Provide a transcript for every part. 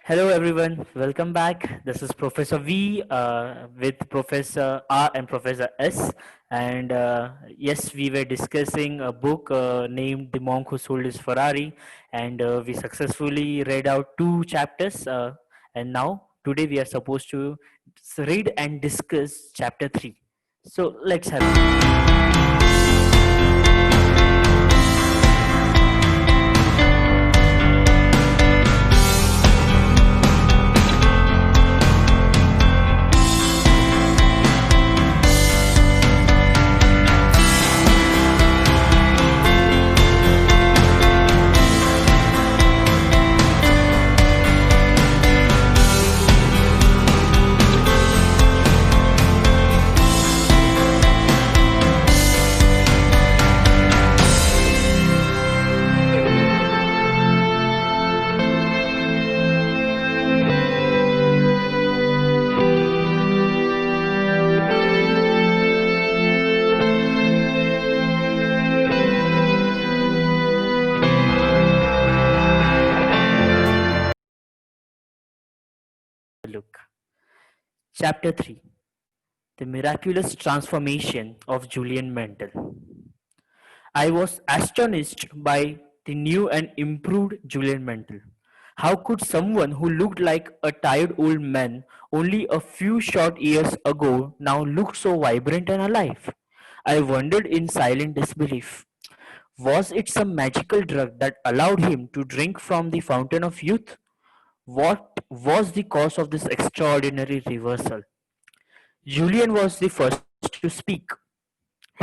Hello, everyone. Welcome back. This is Professor V with Professor R and Professor S. And yes, we were discussing a book named The Monk Who Sold His Ferrari. And we successfully read out two chapters. And now, today, we are supposed to read and discuss chapter 3. So let's have it. Look. Chapter 3: The Miraculous Transformation of Julian Mantle. I was astonished by the new and improved Julian Mantle. How could someone who looked like a tired old man only a few short years ago now look so vibrant and alive? I wondered in silent disbelief. Was it some magical drug that allowed him to drink from the fountain of youth? What was the cause of this extraordinary reversal? Julian was the first to speak.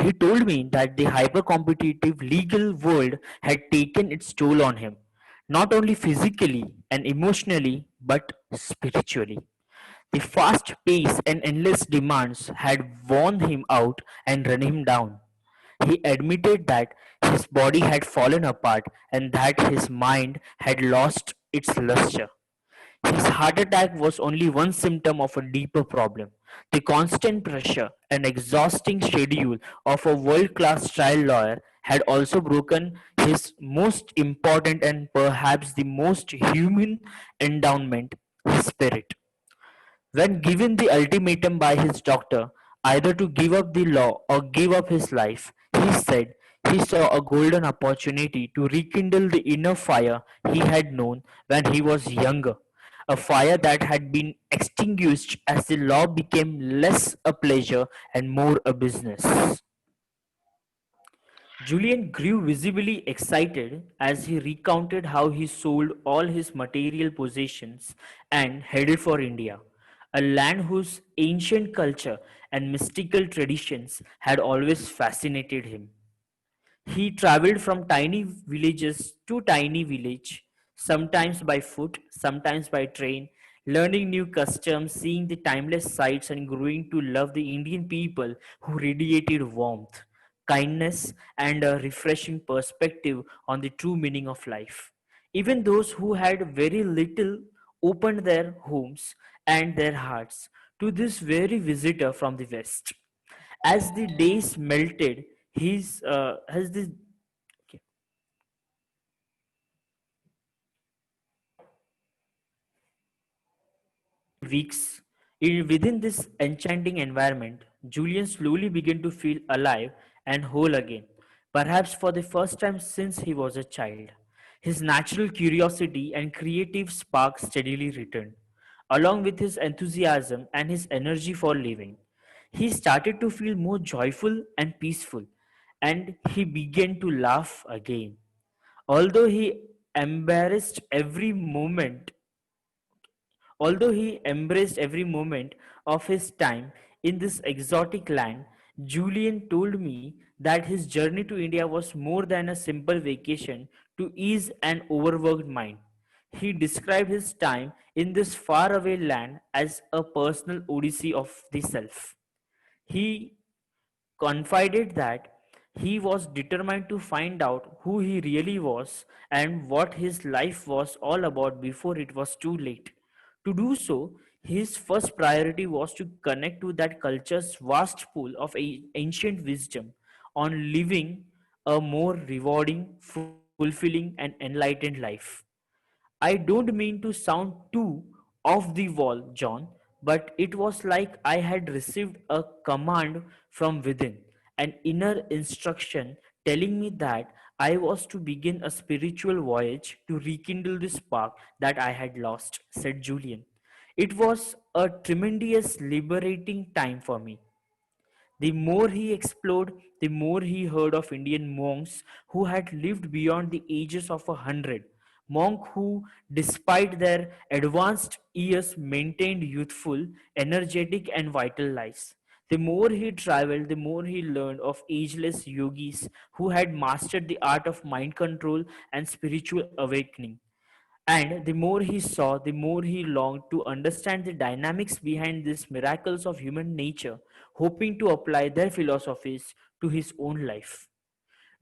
He told me that the hyper-competitive legal world had taken its toll on him, not only physically and emotionally, but spiritually. The fast pace and endless demands had worn him out and run him down. He admitted that his body had fallen apart and that his mind had lost its luster. His heart attack was only one symptom of a deeper problem. The constant pressure and exhausting schedule of a world class trial lawyer had also broken his most important and perhaps the most human endowment, his spirit. When given the ultimatum by his doctor either to give up the law or give up his life, he said he saw a golden opportunity to rekindle the inner fire he had known when he was younger, a fire that had been extinguished as the law became less a pleasure and more a business. Julian grew visibly excited as he recounted how he sold all his material possessions and headed for India, a land whose ancient culture and mystical traditions had always fascinated him. He traveled from tiny villages to tiny village, sometimes by foot, sometimes by train, learning new customs, seeing the timeless sights, and growing to love the Indian people who radiated warmth, kindness, and a refreshing perspective on the true meaning of life. Even those who had very little opened their homes and their hearts to this very visitor from the West. As the days melted, his as the okay, weeks within this enchanting environment, Julian slowly began to feel alive and whole again, perhaps for the first time since he was a child. His natural curiosity and creative spark steadily returned, along with his enthusiasm and his energy for living. He started to feel more joyful and peaceful, and he began to laugh again. Although he embarrassed every moment Although he embraced every moment of his time in this exotic land, Julian told me that his journey to India was more than a simple vacation to ease an overworked mind. He described his time in this faraway land as a personal odyssey of the self. He confided that he was determined to find out who he really was and what his life was all about before it was too late. To do so, his first priority was to connect to that culture's vast pool of ancient wisdom on living a more rewarding, fulfilling, and enlightened life. I don't mean to sound too off the wall, John, but it was like I had received a command from within, an inner instruction telling me that I was to begin a spiritual voyage to rekindle the spark that I had lost, said Julian. It was a tremendous liberating time for me. The more he explored, the more he heard of Indian monks who had lived beyond the ages of 100. Monks who, despite their advanced years, maintained youthful, energetic, and vital lives. The more he traveled, the more he learned of ageless yogis who had mastered the art of mind control and spiritual awakening. And the more he saw, the more he longed to understand the dynamics behind these miracles of human nature, hoping to apply their philosophies to his own life.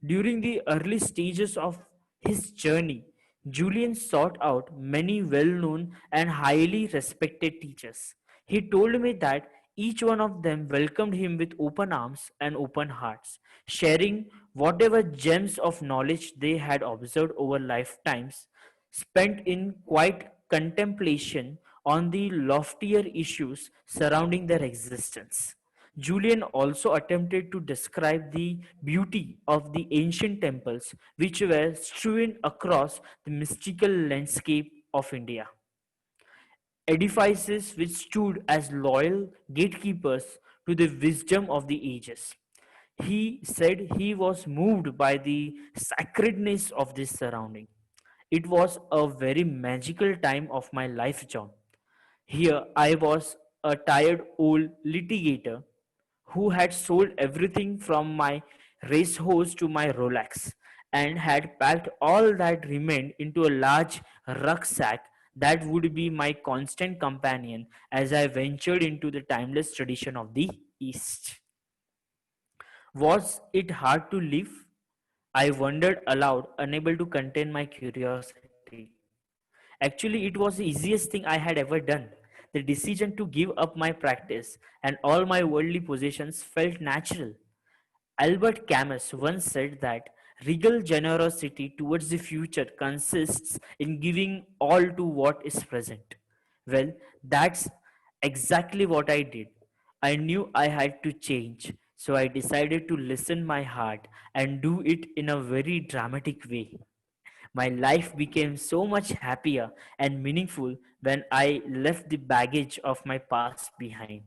During the early stages of his journey, Julian sought out many well known and highly respected teachers. He told me that each one of them welcomed him with open arms and open hearts, sharing whatever gems of knowledge they had observed over lifetimes spent in quiet contemplation on the loftier issues surrounding their existence. Julian also attempted to describe the beauty of the ancient temples which were strewn across the mystical landscape of India. Edifices which stood as loyal gatekeepers to the wisdom of the ages. He said he was moved by the sacredness of this surrounding. It was a very magical time of my life, John. Here I was, a tired old litigator who had sold everything from my racehorse to my Rolex and had packed all that remained into a large rucksack that would be my constant companion as I ventured into the timeless tradition of the East. Was it hard to live? I wondered aloud, unable to contain my curiosity. Actually, it was the easiest thing I had ever done. The decision to give up my practice and all my worldly possessions felt natural. Albert Camus once said that regal generosity towards the future consists in giving all to what is present. Well, that's exactly what I did. I knew I had to change, so I decided to listen my heart and do it in a very dramatic way. My life became so much happier and meaningful when I left the baggage of my past behind.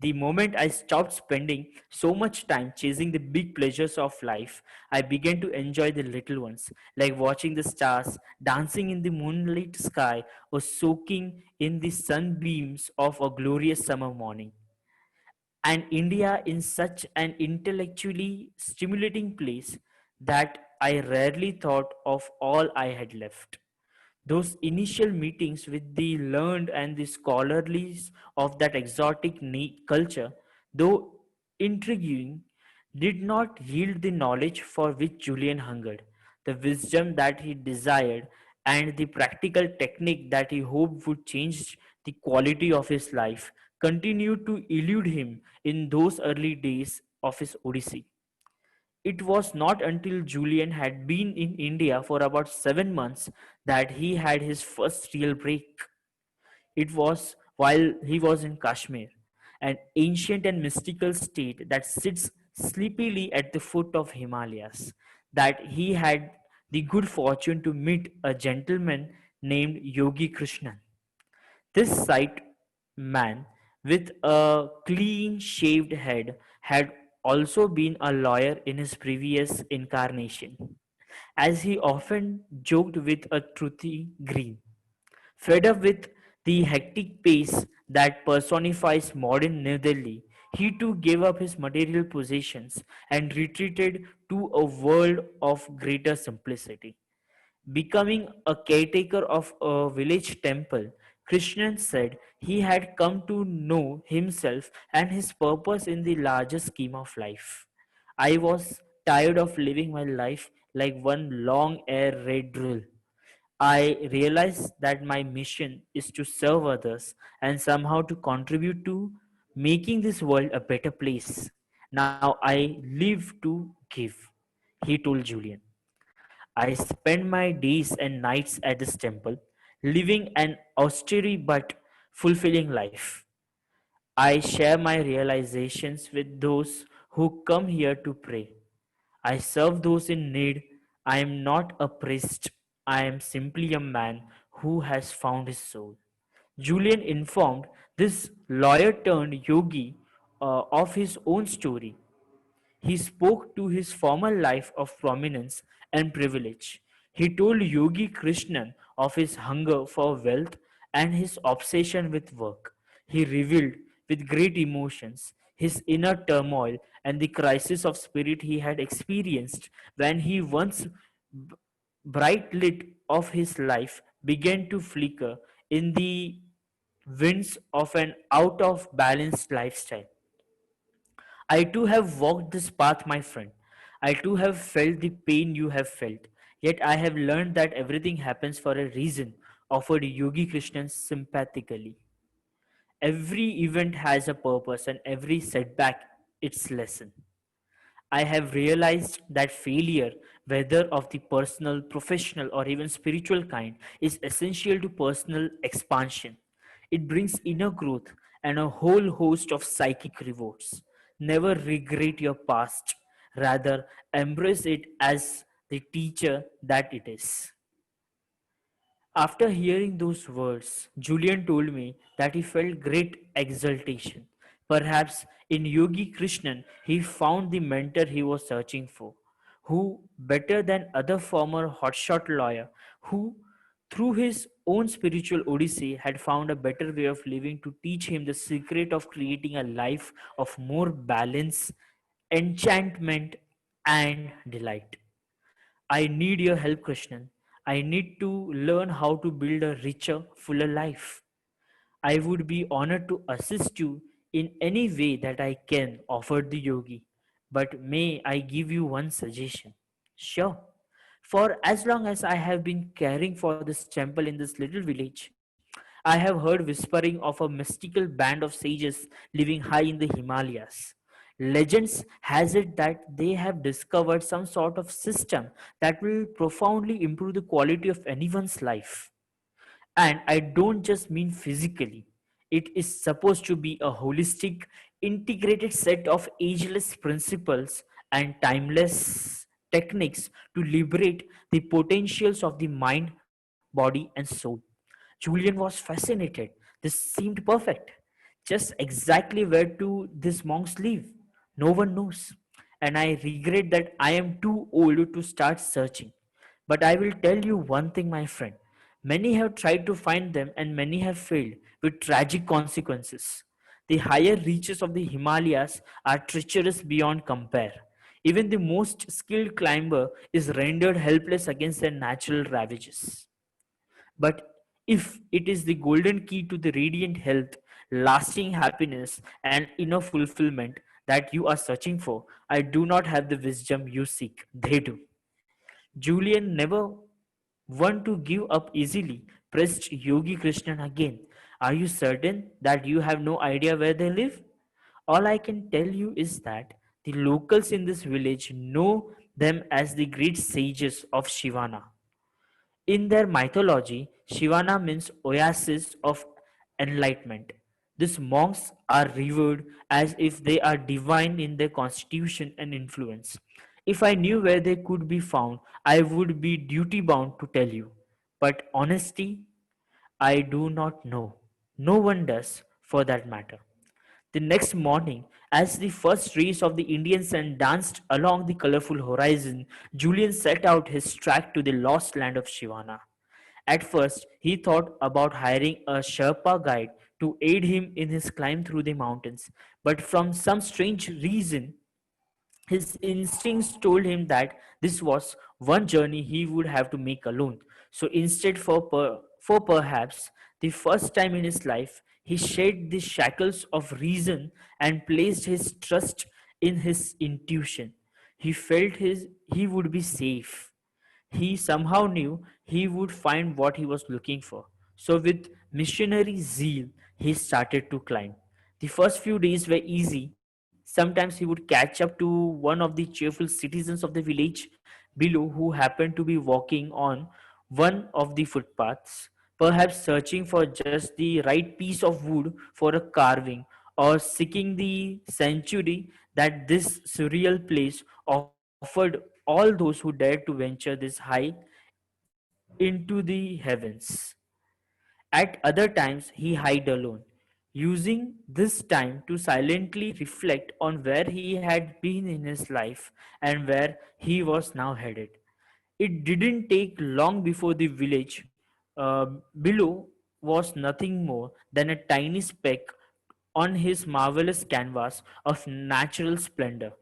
The moment I stopped spending so much time chasing the big pleasures of life, I began to enjoy the little ones, like watching the stars dancing in the moonlit sky or soaking in the sunbeams of a glorious summer morning. And India in such an intellectually stimulating place that I rarely thought of all I had left. Those initial meetings with the learned and the scholarlies of that exotic culture, though intriguing, did not yield the knowledge for which Julian hungered, the wisdom that he desired, and the practical technique that he hoped would change the quality of his life, continued to elude him in those early days of his Odyssey. It was not until Julian had been in India for about 7 months that he had his first real break. It was while he was in Kashmir, an ancient and mystical state that sits sleepily at the foot of Himalayas, that he had the good fortune to meet a gentleman named Yogi Krishnan. This sight man with a clean shaved head had also been a lawyer in his previous incarnation, as he often joked with a truthy grin. Fed up with the hectic pace that personifies modern New Delhi, he too gave up his material possessions and retreated to a world of greater simplicity. Becoming a caretaker of a village temple, Krishnan said he had come to know himself and his purpose in the larger scheme of life. I was tired of living my life like one long air raid drill. I realized that my mission is to serve others and somehow to contribute to making this world a better place. Now I live to give, he told Julian. I spend my days and nights at this temple, living an austere but fulfilling life. I share my realizations with those who come here to pray. I serve those in need. I am not a priest. I am simply a man who has found his soul. Julian informed this lawyer turned yogi of his own story. He spoke to his former life of prominence and privilege. He told Yogi Krishnan of his hunger for wealth and his obsession with work. He revealed with great emotions his inner turmoil and the crisis of spirit he had experienced when he once b- bright lit of his life began to flicker in the winds of an out of balanced lifestyle. I too have walked this path, my friend. I too have felt the pain you have felt. Yet I have learned that everything happens for a reason, offered Yogi Krishnan sympathetically. Every event has a purpose and every setback its lesson. I have realized that failure, whether of the personal, professional, or even spiritual kind, is essential to personal expansion. It brings inner growth and a whole host of psychic rewards. Never regret your past, rather, embrace it as the teacher that it is. After hearing those words, Julian told me that he felt great exultation. Perhaps in Yogi Krishnan he found the mentor he was searching for, who, better than other former hotshot lawyer, who, through his own spiritual odyssey, had found a better way of living to teach him the secret of creating a life of more balance, enchantment, and delight. I need your help, Krishnan. I need to learn how to build a richer, fuller life. I would be honored to assist you in any way that I can, offered the yogi. But may I give you one suggestion? Sure. For as long as I have been caring for this temple in this little village, I have heard whispering of a mystical band of sages living high in the Himalayas. Legends has it that they have discovered some sort of system that will profoundly improve the quality of anyone's life. And I don't just mean physically. It is supposed to be a holistic, integrated set of ageless principles and timeless techniques to liberate the potentials of the mind, body, and soul. Julian was fascinated. This seemed perfect. Just exactly where do these monks live? No one knows. And I regret that I am too old to start searching. But I will tell you one thing, my friend. Many have tried to find them and many have failed with tragic consequences. The higher reaches of the Himalayas are treacherous beyond compare. Even the most skilled climber is rendered helpless against their natural ravages. But if it is the golden key to the radiant health, lasting happiness, and inner fulfillment that you are searching for, I do not have the wisdom you seek. They do. Julian never want to give up easily, pressed Yogi Krishnan again. Are you certain that you have no idea where they live? All I can tell you is that the locals in this village know them as the great sages of Shivana. In their mythology, Shivana means oasis of enlightenment. These monks are revered as if they are divine in their constitution and influence. If I knew where they could be found, I would be duty bound to tell you. But honesty, I do not know. No one does, for that matter. The next morning, as the first rays of the Indian sun danced along the colorful horizon, Julian set out his track to the lost land of Shivana. At first, he thought about hiring a Sherpa guide to aid him in his climb through the mountains, but from some strange reason, his instincts told him that this was one journey he would have to make alone. So instead, for perhaps the first time in his life, he shed the shackles of reason and placed his trust in his intuition. He felt he would be safe. He somehow knew he would find what he was looking for. So, with missionary zeal, he started to climb. The first few days were easy. Sometimes he would catch up to one of the cheerful citizens of the village, below who happened to be walking on one of the footpaths, perhaps searching for just the right piece of wood for a carving, or seeking the sanctuary that this surreal place offered all those who dared to venture this high into the heavens. At other times, he hid alone, using this time to silently reflect on where he had been in his life and where he was now headed. It didn't take long before the village below was nothing more than a tiny speck on his marvelous canvas of natural splendor.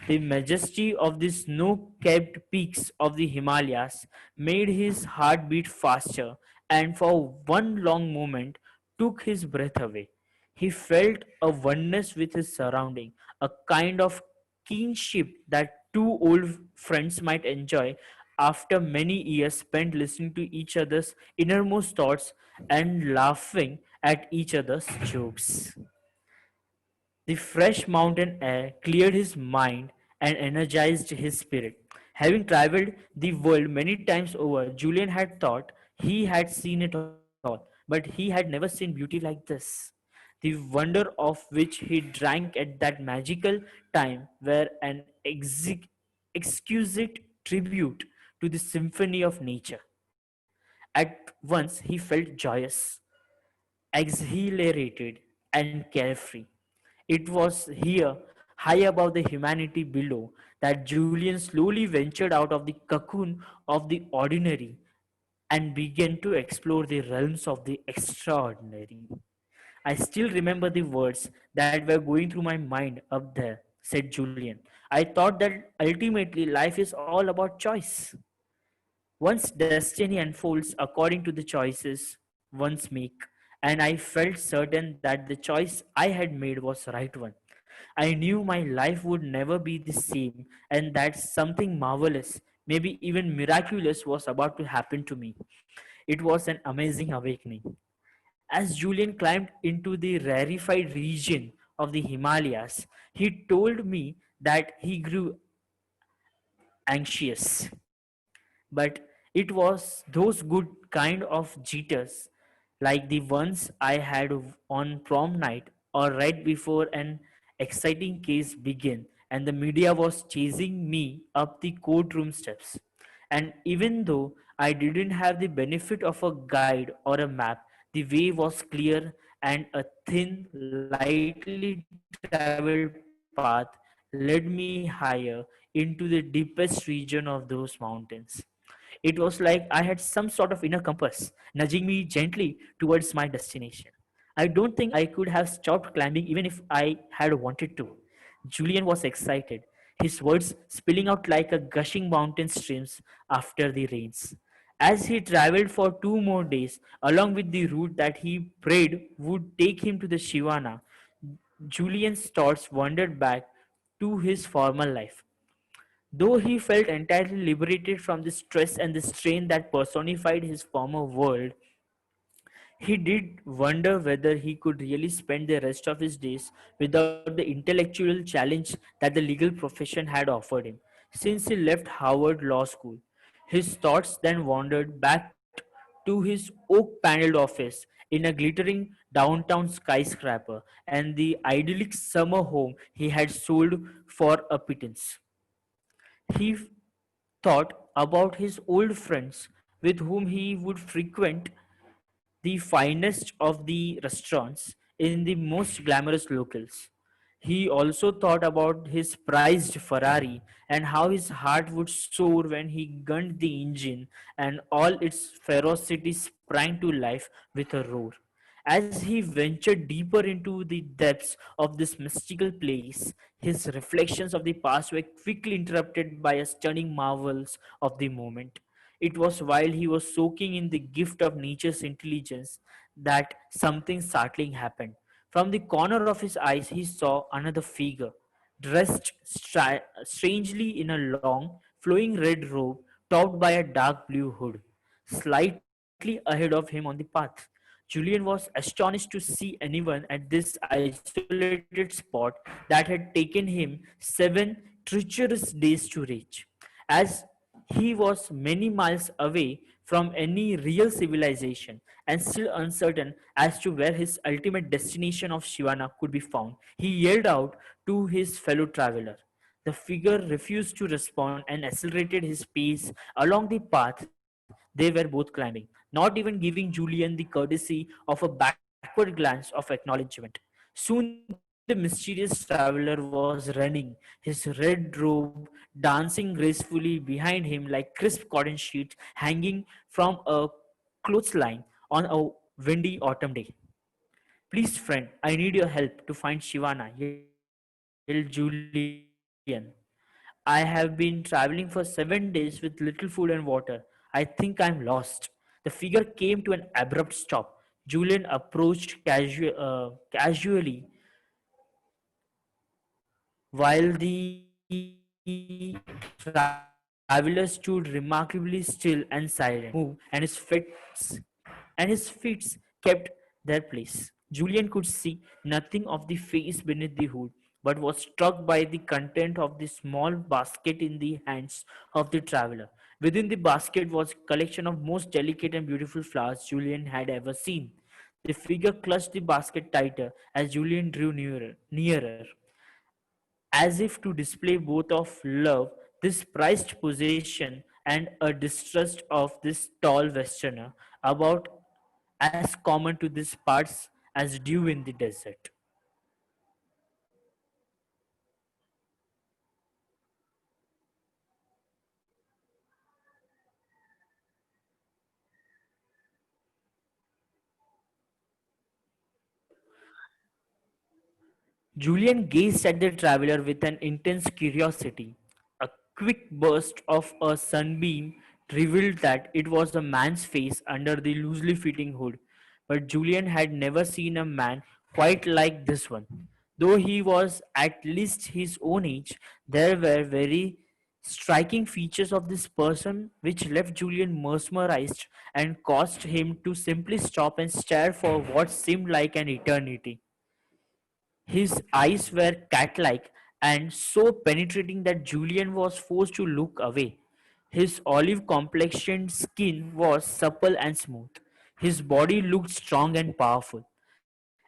The majesty of the snow capped peaks of the Himalayas made his heart beat faster, and for one long moment took his breath away. He felt a oneness with his surrounding, a kind of kinship that two old friends might enjoy after many years spent listening to each other's innermost thoughts and laughing at each other's jokes. The fresh mountain air cleared his mind and energized his spirit. Having traveled the world many times over, Julian had thought he had seen it all, but he had never seen beauty like this. The wonder of which he drank at that magical time were an exquisite tribute to the symphony of nature. At once he felt joyous, exhilarated, and carefree. It was here, high above the humanity below, that Julian slowly ventured out of the cocoon of the ordinary and began to explore the realms of the extraordinary. I still remember the words that were going through my mind up there, said Julian. I thought that ultimately life is all about choice. One's destiny unfolds according to the choices one's make, and I felt certain that the choice I had made was the right one. I knew my life would never be the same, and that something marvelous, maybe even miraculous, was about to happen to me. It was an amazing awakening. As Julian climbed into the rarefied region of the Himalayas, he told me that he grew anxious, but it was those good kind of jitters, like the ones I had on prom night or right before an exciting case began and the media was chasing me up the courtroom steps. And even though I didn't have the benefit of a guide or a map, the way was clear and a thin, lightly traveled path led me higher into the deepest region of those mountains. It was like I had some sort of inner compass nudging me gently towards my destination. I don't think I could have stopped climbing even if I had wanted to. Julian was excited, his words spilling out like a gushing mountain streams after the rains. As he traveled for 2 more days, along with the route that he prayed would take him to the Shivana, Julian's thoughts wandered back to his former life. Though he felt entirely liberated from the stress and the strain that personified his former world, he did wonder whether he could really spend the rest of his days without the intellectual challenge that the legal profession had offered him. Since he left Harvard Law School, his thoughts then wandered back to his oak paneled office in a glittering downtown skyscraper and the idyllic summer home he had sold for a pittance. He thought about his old friends with whom he would frequent the finest of the restaurants in the most glamorous locales. He also thought about his prized Ferrari and how his heart would soar when he gunned the engine and all its ferocity sprang to life with a roar. As he ventured deeper into the depths of this mystical place, his reflections of the past were quickly interrupted by a stunning marvels of the moment. It was while he was soaking in the gift of nature's intelligence that something startling happened. From the corner of his eyes, he saw another figure, dressed strangely in a long, flowing red robe topped by a dark blue hood, slightly ahead of him on the path. Julian was astonished to see anyone at this isolated spot that had taken him 7 treacherous days to reach. As He was many miles away from any real civilization and still uncertain as to where his ultimate destination of Shivana could be found. He yelled out to his fellow traveler. The figure refused to respond and accelerated his pace along the path they were both climbing, not even giving Julian the courtesy of a backward glance of acknowledgement. Soon the mysterious traveler was running, his red robe dancing gracefully behind him like crisp cotton sheets hanging from a clothesline on a windy autumn day. Please, friend, I need your help to find Shivana, yelled Julian. I have been traveling for 7 days with little food and water. I think I'm lost. The figure came to an abrupt stop. Julian approached casually while the traveler stood remarkably still and silent. He did not move, and his feet kept their place. Julian could see nothing of the face beneath the hood, but was struck by the content of the small basket in the hands of the traveler. Within the basket was a collection of most delicate and beautiful flowers Julian had ever seen. The figure clutched the basket tighter as Julian drew nearer, as if to display both of love, this prized possession, and a distrust of this tall westerner, about as common to these parts as dew in the desert. Julian gazed at the traveler with an intense curiosity. A quick burst of a sunbeam revealed that it was a man's face under the loosely fitting hood. But Julian had never seen a man quite like this one. Though he was at least his own age, there were very striking features of this person which left Julian mesmerized and caused him to simply stop and stare for what seemed like an eternity. His eyes were cat-like and so penetrating that Julian was forced to look away. His olive complexioned skin was supple and smooth. His body looked strong and powerful.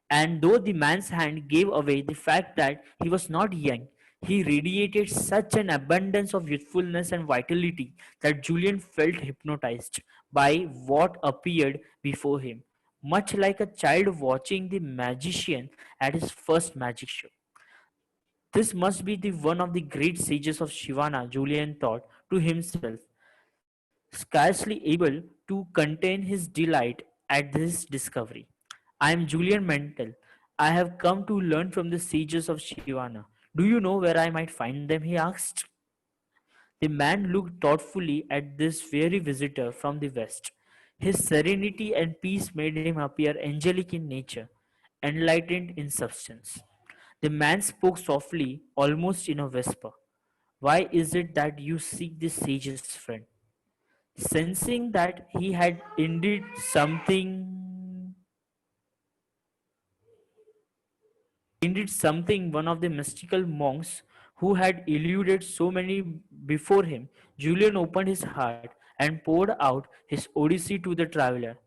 And though the man's hand gave away the fact that he was not young, he radiated such an abundance of youthfulness and vitality that Julian felt hypnotized by what appeared before him, much like a child watching the magician at his first magic show. This must be the one of the great sages of Shivana, Julian thought to himself, scarcely able to contain his delight at this discovery. I am Julian Mental. I have come to learn from the sages of Shivana. Do you know where I might find them? He asked. The man looked thoughtfully at this weary visitor from the west. His serenity and peace made him appear angelic in nature, enlightened in substance. The man spoke softly, almost in a whisper. Why is it that you seek this sage's friend? Sensing that he had indeed something one of the mystical monks who had eluded so many before him, Julian opened his heart and poured out his Odyssey to the traveler.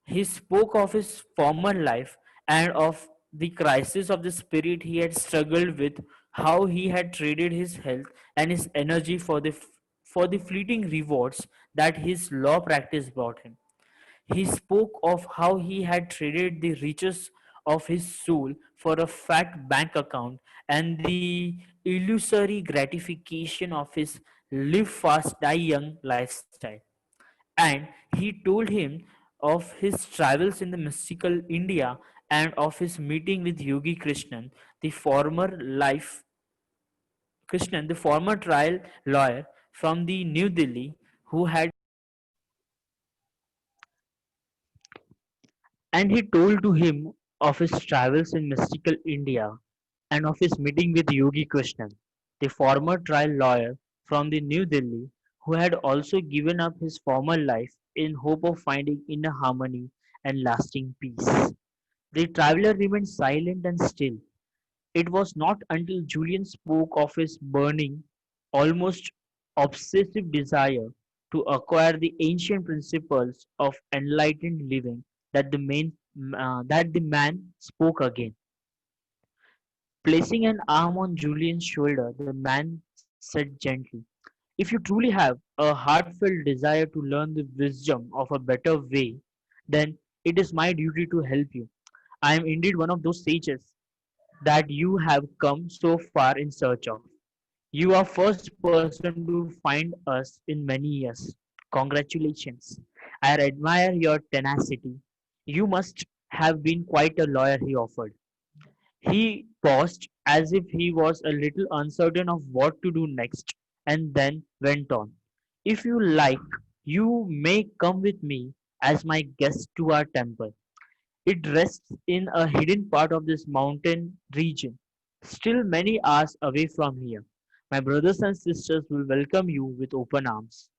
He spoke of his former life and of the crisis of the spirit he had struggled with, how he had traded his health and his energy for the fleeting rewards that his law practice brought him. He spoke of how he had traded the riches of his soul for a fat bank account and the illusory gratification of his live fast, die young lifestyle. And he told him of his travels in the mystical India and of his meeting with Yogi Krishnan, the former trial lawyer from the New Delhi, who had and he told to him of his travels in mystical India and of his meeting with Yogi Krishnan, the former trial lawyer from the New Delhi, who had also given up his former life in hope of finding inner harmony and lasting peace. The traveler remained silent and still. It was not until Julian spoke of his burning, almost obsessive desire to acquire the ancient principles of enlightened living that the man spoke again. Placing an arm on Julian's shoulder, the man said gently, "If you truly have a heartfelt desire to learn the wisdom of a better way, then it is my duty to help you. I am indeed one of those sages that you have come so far in search of. You are first person to find us in many years. Congratulations. I admire your tenacity. You must have been quite a lawyer," he offered. He paused as if he was a little uncertain of what to do next, and then went on. "If you like, you may come with me as my guest to our temple. It rests in a hidden part of this mountain region, still many hours away from here. My brothers and sisters will welcome you with open arms.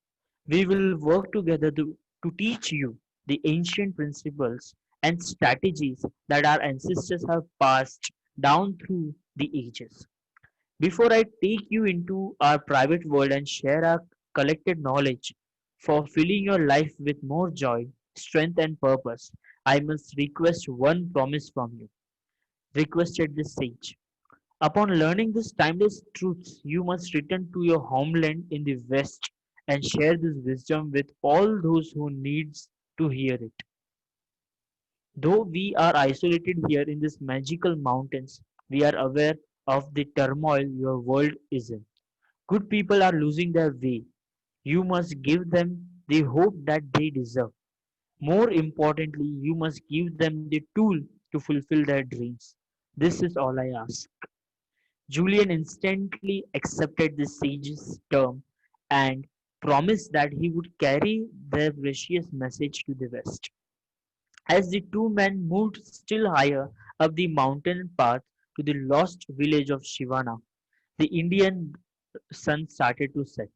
We will work together to teach you the ancient principles and strategies that our ancestors have passed down through the ages. Before I take you into our private world and share our collected knowledge for filling your life with more joy, strength, and purpose, I must request one promise from you," requested the sage. "Upon learning these timeless truths, you must return to your homeland in the West and share this wisdom with all those who needs to hear it. Though we are isolated here in these magical mountains, we are aware of the turmoil your world is in. Good people are losing their way. You must give them the hope that they deserve. More importantly, you must give them the tool to fulfill their dreams. This is all I ask." Julian instantly accepted the sage's term and promised that he would carry their precious message to the west. As the two men moved still higher up the mountain path to the lost village of Shivana, the Indian sun started to set,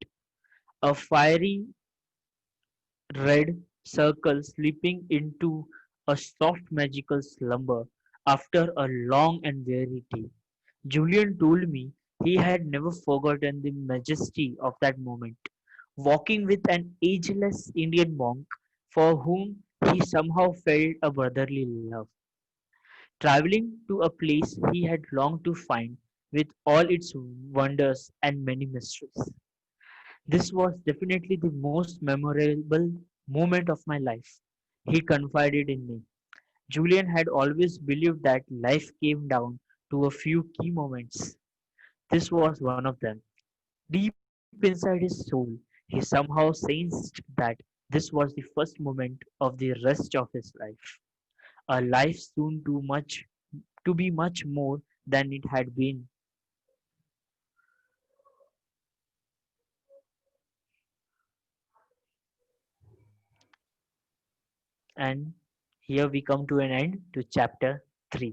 a fiery red circle slipping into a soft magical slumber after a long and weary day. Julian told me he had never forgotten the majesty of that moment, walking with an ageless Indian monk for whom he somehow felt a brotherly love, traveling to a place he had longed to find with all its wonders and many mysteries. This was definitely the most memorable moment of my life, he confided in me. Julian had always believed that life came down to a few key moments. This was one of them. Deep inside his soul, he somehow sensed that this was the first moment of the rest of his life, a life soon too much to be much more than it had been. And here we come to an end to chapter 3.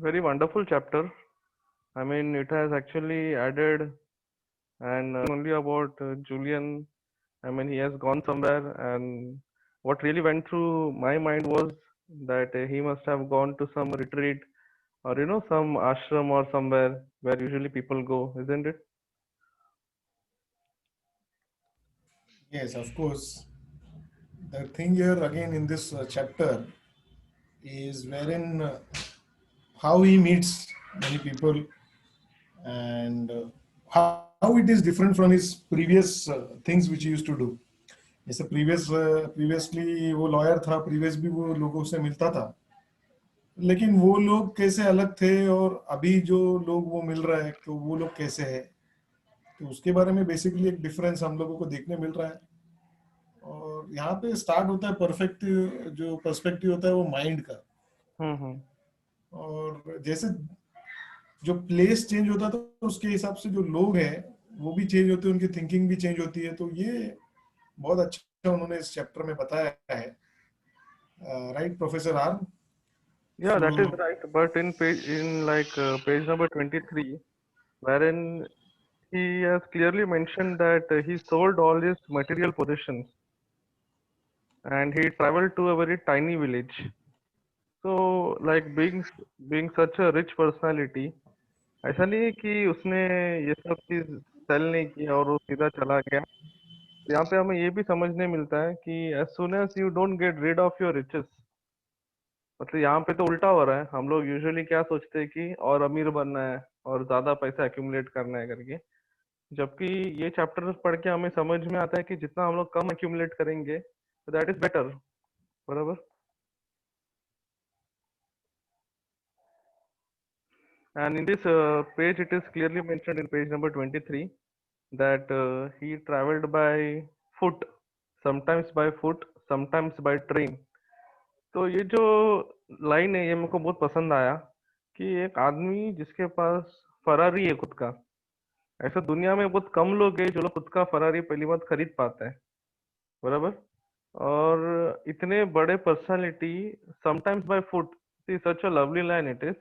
Very wonderful chapter. I mean, it has actually added and only about Julian. I mean, he has gone somewhere, and what really went through my mind was that he must have gone to some retreat or some ashram or somewhere where usually people go, isn't it? Yes, of course. The thing here again in this chapter is wherein how he meets many people and how it is different from his previous things which he used to do. जैसे previously वो lawyer था, previous भी वो लोगों से मिलता था, लेकिन वो लोग कैसे अलग थे और अभी जो लोग वो मिल रहा है तो वो लोग कैसे है, तो उसके बारे में बेसिकली एक डिफरेंस हम लोगों को देखने मिल रहा है। और यहाँ पे स्टार्ट होता है परफेक्ट, जो पर्सपेक्टिव होता है वो माइंड का। हम्म। और जैसे जो प्लेस चेंज होता है तो उसके हिसाब से जो लोग हैं वो भी चेंज होते हैं, उनकी थिंकिंग भी चेंज होती है। तो ये बहुत अच्छा उन्होंने इस चैप्टर में बताया है, right professor are? Yeah, so that is right. But in page in like page number 23, wherein he has clearly mentioned that he sold all his material possessions and he traveled to a very tiny village. So, like being such a rich personality, ऐसा नहीं है कि उसने ये सब चीज cell नहीं किया और वो सीधा चला गया। तो यहाँ पे हमें ये भी समझने मिलता है कि as soon as you don't get rid of your riches, मतलब यहाँ पे तो उल्टा हो रहा है। हम लोग यूजुअली क्या सोचते हैं कि और अमीर बनना है और ज्यादा पैसा एक्यूमुलेट करना है करके, जबकि ये चैप्टर पढ़ के हमें समझ में आता है कि जितना हम लोग कम एक्यूमुलेट करेंगे तो दैट इज बेटर। बराबर। And in this page, it is clearly mentioned in page number 23 that he traveled by foot, sometimes by foot, sometimes by train. तो ये जो लाइन है ये मेरे को बहुत पसंद आया कि एक आदमी जिसके पास फरारी है खुद का, ऐसा दुनिया में बहुत कम लोग हैं जो लोग खुद का फरारी पहली बार खरीद पाते हैं। बराबर। और इतने बड़े personality sometimes by foot, see such a lovely line it is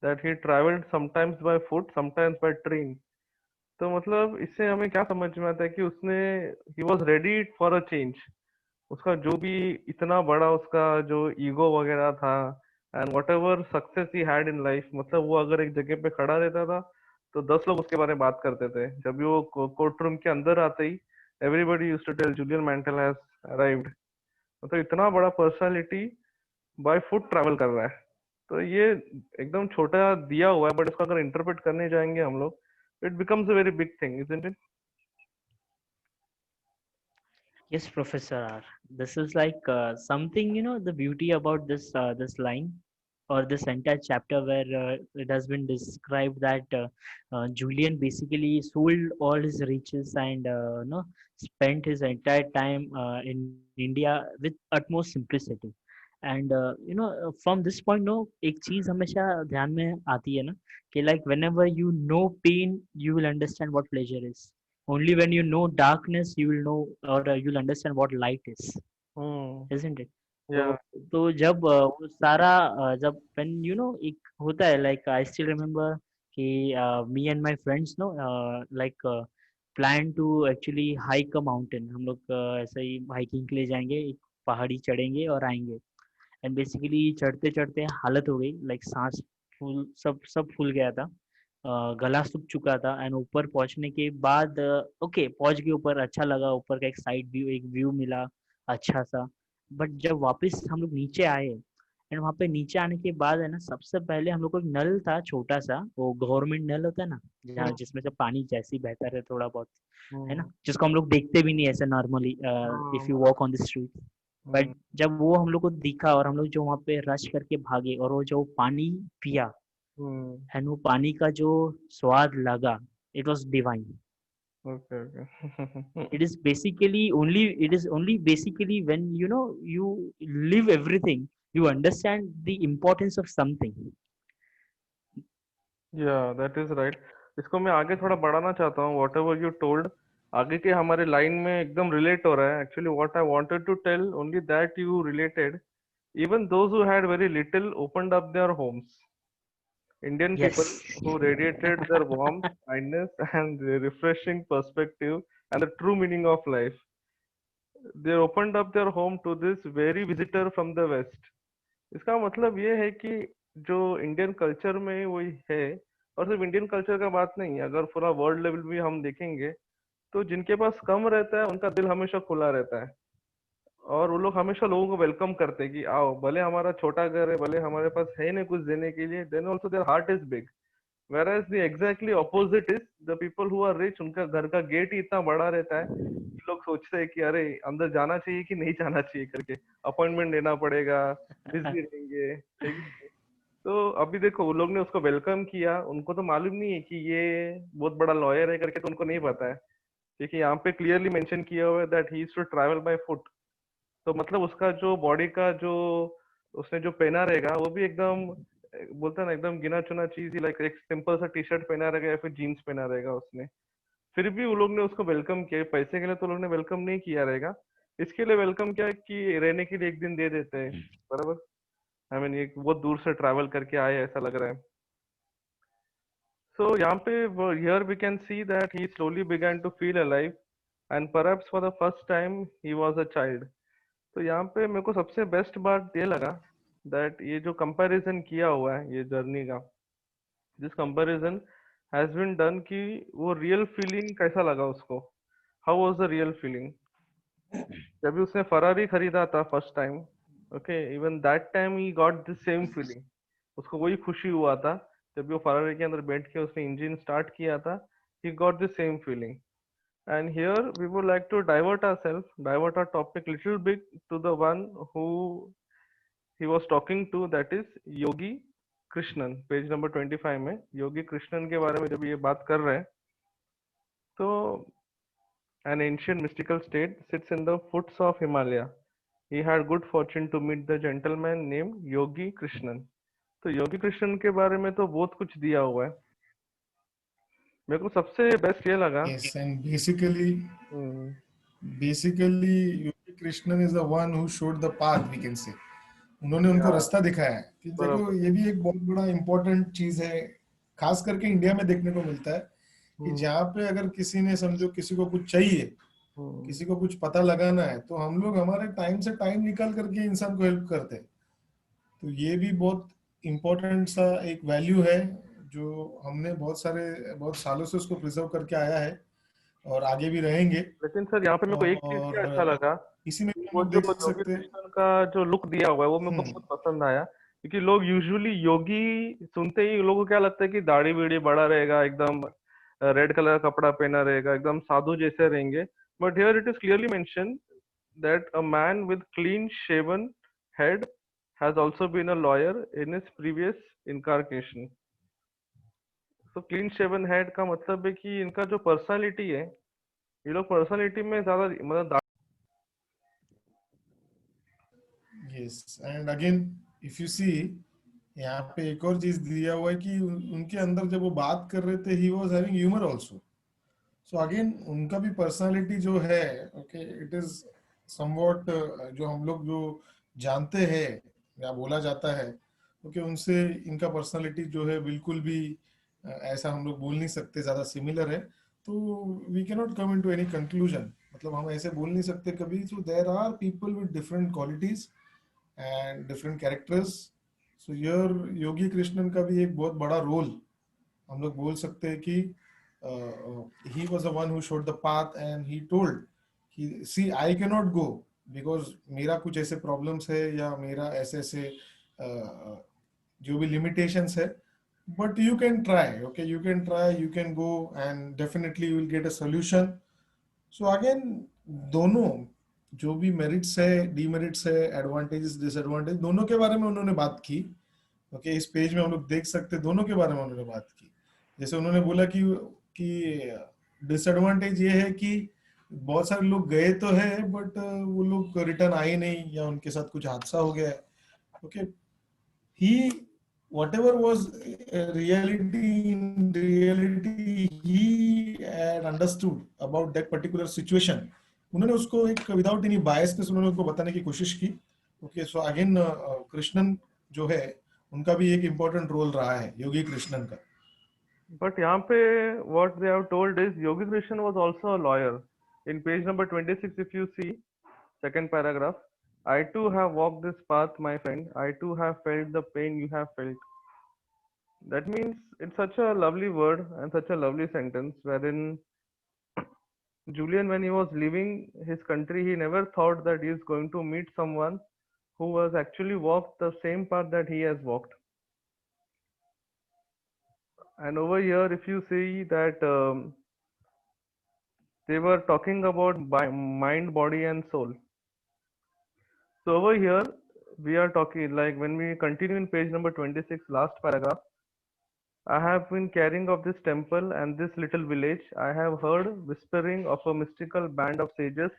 that he travelled sometimes by foot sometimes by train. तो मतलब इससे हमें क्या समझ में आता है कि उसने he was ready for a change. उसका जो भी इतना बड़ा उसका जो ईगो वगैरह था and what ever success he had in life, मतलब वो अगर एक जगह पे खड़ा रहता था तो 10 लोग उसके बारे में बात करते थे। जब भी वो कोर्ट रूम के अंदर आते ही everybody used to tell Julian Mantle has arrived. मतलब इतना बड़ा पर्सनालिटी बाय फुट ट्रैवल कर रहा है। तो ये एकदम छोटा दिया हुआ है, बट इसको अगर इंटरप्रेट करने जाएंगे हम लोग, it becomes a very big thing, isn't it? Yes, Professor R. This is like something, the beauty about this line or this entire chapter where it has been described that Julian basically sold all his riches and spent his entire time in India with utmost simplicity. And from this point, no, एक चीज हमेशा ध्यान में आती है ना कि like whenever you know pain, you will understand what pleasure is. Only when you know darkness, you will know or you'll understand what light is, hmm. isn't it? तो या। तो जब वो सारा जब when एक होता है like I still remember कि me and my friends like plan to actually hike a mountain. हम लोग ऐसे ही hiking के लिए जाएंगे, एक पहाड़ी चढ़ेंगे और आएंगे। एंड बेसिकली चढ़ते चढ़ते हालत हो गई लाइक सांस फूल सब सब फूल गया था। गला सूख चुका था एंड ऊपर पहुंचने के बाद ओके पहुंच गए ऊपर, अच्छा लगा, ऊपर का एक साइड व्यू एक व्यू मिला अच्छा सा। बट जब वापस हम लोग नीचे आए एंड वहाँ पे नीचे आने के बाद है ना सबसे पहले हम लोग को एक नल था छोटा सा, वो गवर्नमेंट नल होता है ना जहाँ हम्म। जिसमें से पानी जैसे ही बहता रहे थोड़ा बहुत, है ना, हम्म। जिसको हम लोग देखते भी नहीं ऐसे normally if you walk on the street. But hmm. जब वो हम लोग को दिखा और हम लोग जो वहाँ पे रश करके भागे और वो जो पानी पिया हम्म। एंड वो पानी का जो स्वाद लगा, it was divine. Okay okay. It is only basically when you live everything, you understand the importance of something. या दैट इज राइट। इसको मैं आगे थोड़ा बढ़ाना चाहता हूँ, वॉट एवर यू टोल्ड आगे के हमारे लाइन में एकदम रिलेट हो रहा है। Actually what I wanted to tell only that you related, even those who had very little opened up their homes. Indian people Yes. who radiated their warmth, kindness, and the refreshing perspective and the true meaning of life. They opened up their home to this very visitor from the west. इसका मतलब ये है कि जो Indian culture में वही है, और सिर्फ इंडियन कल्चर का बात नहीं है, अगर पूरा वर्ल्ड लेवल भी हम देखेंगे तो जिनके पास कम रहता है उनका दिल हमेशा खुला रहता है और वो लोग हमेशा लोगों को वेलकम करते हैं कि आओ, भले हमारा छोटा घर है, भले हमारे पास है नहीं कुछ देने के लिए, then also there heart is big. whereas the exactly opposite is the people who are rich, उनका घर का गेट ही इतना बड़ा रहता है कि लोग सोचते हैं कि अरे अंदर जाना चाहिए कि नहीं जाना चाहिए करके, अपॉइंटमेंट लेना पड़ेगा, बिजी रहेंगे, ठीक है? तो अभी देखो वो लोग ने उसको वेलकम किया, उनको तो मालूम नहीं है कि ये बहुत बड़ा लॉयर है करके, तो उनको नहीं पता है, क्योंकि यहाँ पे क्लियरली मेंशन किया हुआ है that he is to travel by foot. तो मतलब उसका जो बॉडी का जो उसने जो पहना रहेगा वो भी एकदम बोलता है ना, एकदम गिना चुना चीज ही, लाइक एक सिंपल सा टी शर्ट पहना रहेगा या फिर जीन्स पहना रहेगा उसने। फिर भी वो लोग ने उसको वेलकम किया, पैसे के लिए तो लोग ने वेलकम नहीं किया रहेगा, इसके लिए वेलकम किया कि रहने के लिए एक दिन दे देते हैं, बराबर। आई मीन ये बहुत दूर से ट्रैवल करके आए ऐसा लग रहा है। So यहाँ पे here we can see that he slowly began to feel alive and perhaps for the first time he was a child. तो यहाँ पे मेरे को सबसे बेस्ट बात ये लगा that ये जो कंपैरिजन किया हुआ है ये जर्नी का, this comparison has been done कि वो रियल फीलिंग कैसा लगा उसको, how was the real feeling जब भी उसने फरारी खरीदा था first time. Okay, even that time he got the same feeling, उसको वही खुशी हुआ था जब भी वो फरारी के अंदर बैठ के उसने इंजन स्टार्ट किया था, ही got the same feeling. And here we would like to divert our topic little bit to the one who he was talking to, that is Yogi Krishnan. Page number 25 में योगी कृष्णन के बारे में जब ये बात कर रहे हैं, तो an ancient mystical state sits in the foots of Himalaya. He had good fortune to meet the gentleman named योगी कृष्णन। तो योगी कृष्णन के बारे में तो बहुत कुछ दिया हुआ है, मेरे को सबसे बेस्ट ये लगा। Yes, and basically, hmm, basically, Yogi Krishnan is the one who showed the path, we can say. उन्होंने उनको यार रास्ता दिखाया है कि देखो बराबर। ये भी एक बहुत बड़ा इम्पोर्टेंट चीज है, खास करके इंडिया में देखने को मिलता है कि हम्म, जहाँ पे अगर किसी ने समझो किसी को कुछ चाहिए, हम्म, किसी को कुछ पता लगाना है, तो हम लोग हमारे टाइम से टाइम निकाल करके इंसान को हेल्प करते हैं। तो ये भी बहुत इम्पोर्टेंट सा एक वैल्यू है जो हमने बहुत सालों से उसको प्रिजर्व करके आया है और आगे भी रहेंगे। लेकिन सर यहाँ पे मेरे को एक चीज क्या अच्छा और लगा इसी में कि भी हम वो लोग जो देख योगी सकते हैं। कृष्णन का जो लुक दिया हुआ है वो मेरे को हम्म। बहुत पसंद आया, क्योंकि लोग यूजुअली योगी सुनते ही लोगों को क्या लगता है कि दाढ़ी बीड़ी बड़ा रहेगा, एकदम रेड कलर का कपड़ा पहना रहेगा, एकदम साधु जैसे रहेंगे। But here it is clearly mention that a man with clean shaven head has also been a lawyer in his previous incarnation. तो क्लीन शेवन हेड का मतलब है कि इनका जो पर्सनालिटी है, ये लोग पर्सनालिटी में ज्यादा मतलब yes, and again if you see, यहाँ पे एक और चीज दिया हुआ है कि उनके अंदर जब वो बात कर रहे थे, he was having humour also. So again उनका भी पर्सनालिटी जो है, ओके, इट इज समवॉट जो हम लोग जो जानते हैं या बोला जाता है, ओके, उनसे इनका पर्सनालिटी जो है बिल्कुल भी ऐसा हम लोग बोल नहीं सकते, ज्यादा सिमिलर है। तो we can not come into any conclusion, मतलब हम ऐसे बोल नहीं सकते कभी। So there are people with different qualities and different characters. So your Yogi Krishnan का भी एक बहुत बड़ा रोल हम लोग बोल सकते हैं कि he was the one who showed the path and he told कि see I cannot go because मेरा कुछ ऐसे problems है या मेरा ऐसे ऐसे जो भी limitations है, but you can try, okay, you can try, you can go and definitely you will get a solution. So again, दोनों जो भी मेरिट्स है, डीमेरिट्स है, एडवांटेजेस डिसएडवांटेज, दोनों के बारे में उन्होंने बात की। ओके, इस पेज में हम लोग देख सकते हैं दोनों के बारे में उन्होंने बात की। जैसे उन्होंने बोला कि डिसएडवांटेज ये है कि बहुत सारे लोग गए तो है बट वो लोग रिटर्न आए नहीं या उनके साथ कुछ हादसा हो गया है। Okay, he whatever was reality he had understood about that particular situation, उन्होंने उसको एक विदाउट एनी बायसनेस उन्होंने उसको बताने की कोशिश की। ओके, सो अगेन कृष्णन जो है उनका भी एक इम्पोर्टेंट रोल रहा है, योगी कृष्णन का। but यहाँ पे what they have told is Yogi Krishnan was also a lawyer. In page number 26, if you see second paragraph, I too have walked this path, my friend. I too have felt the pain you have felt. That means it's such a lovely word and such a lovely sentence wherein Julian, when he was leaving his country, he never thought that he is going to meet someone who was actually walked the same path that he has walked. And over here, if you see that they were talking about mind, body, and soul. So over here, we are talking like when we continue in page number 26, last paragraph. I have been carrying of this temple and this little village. I have heard whispering of a mystical band of sages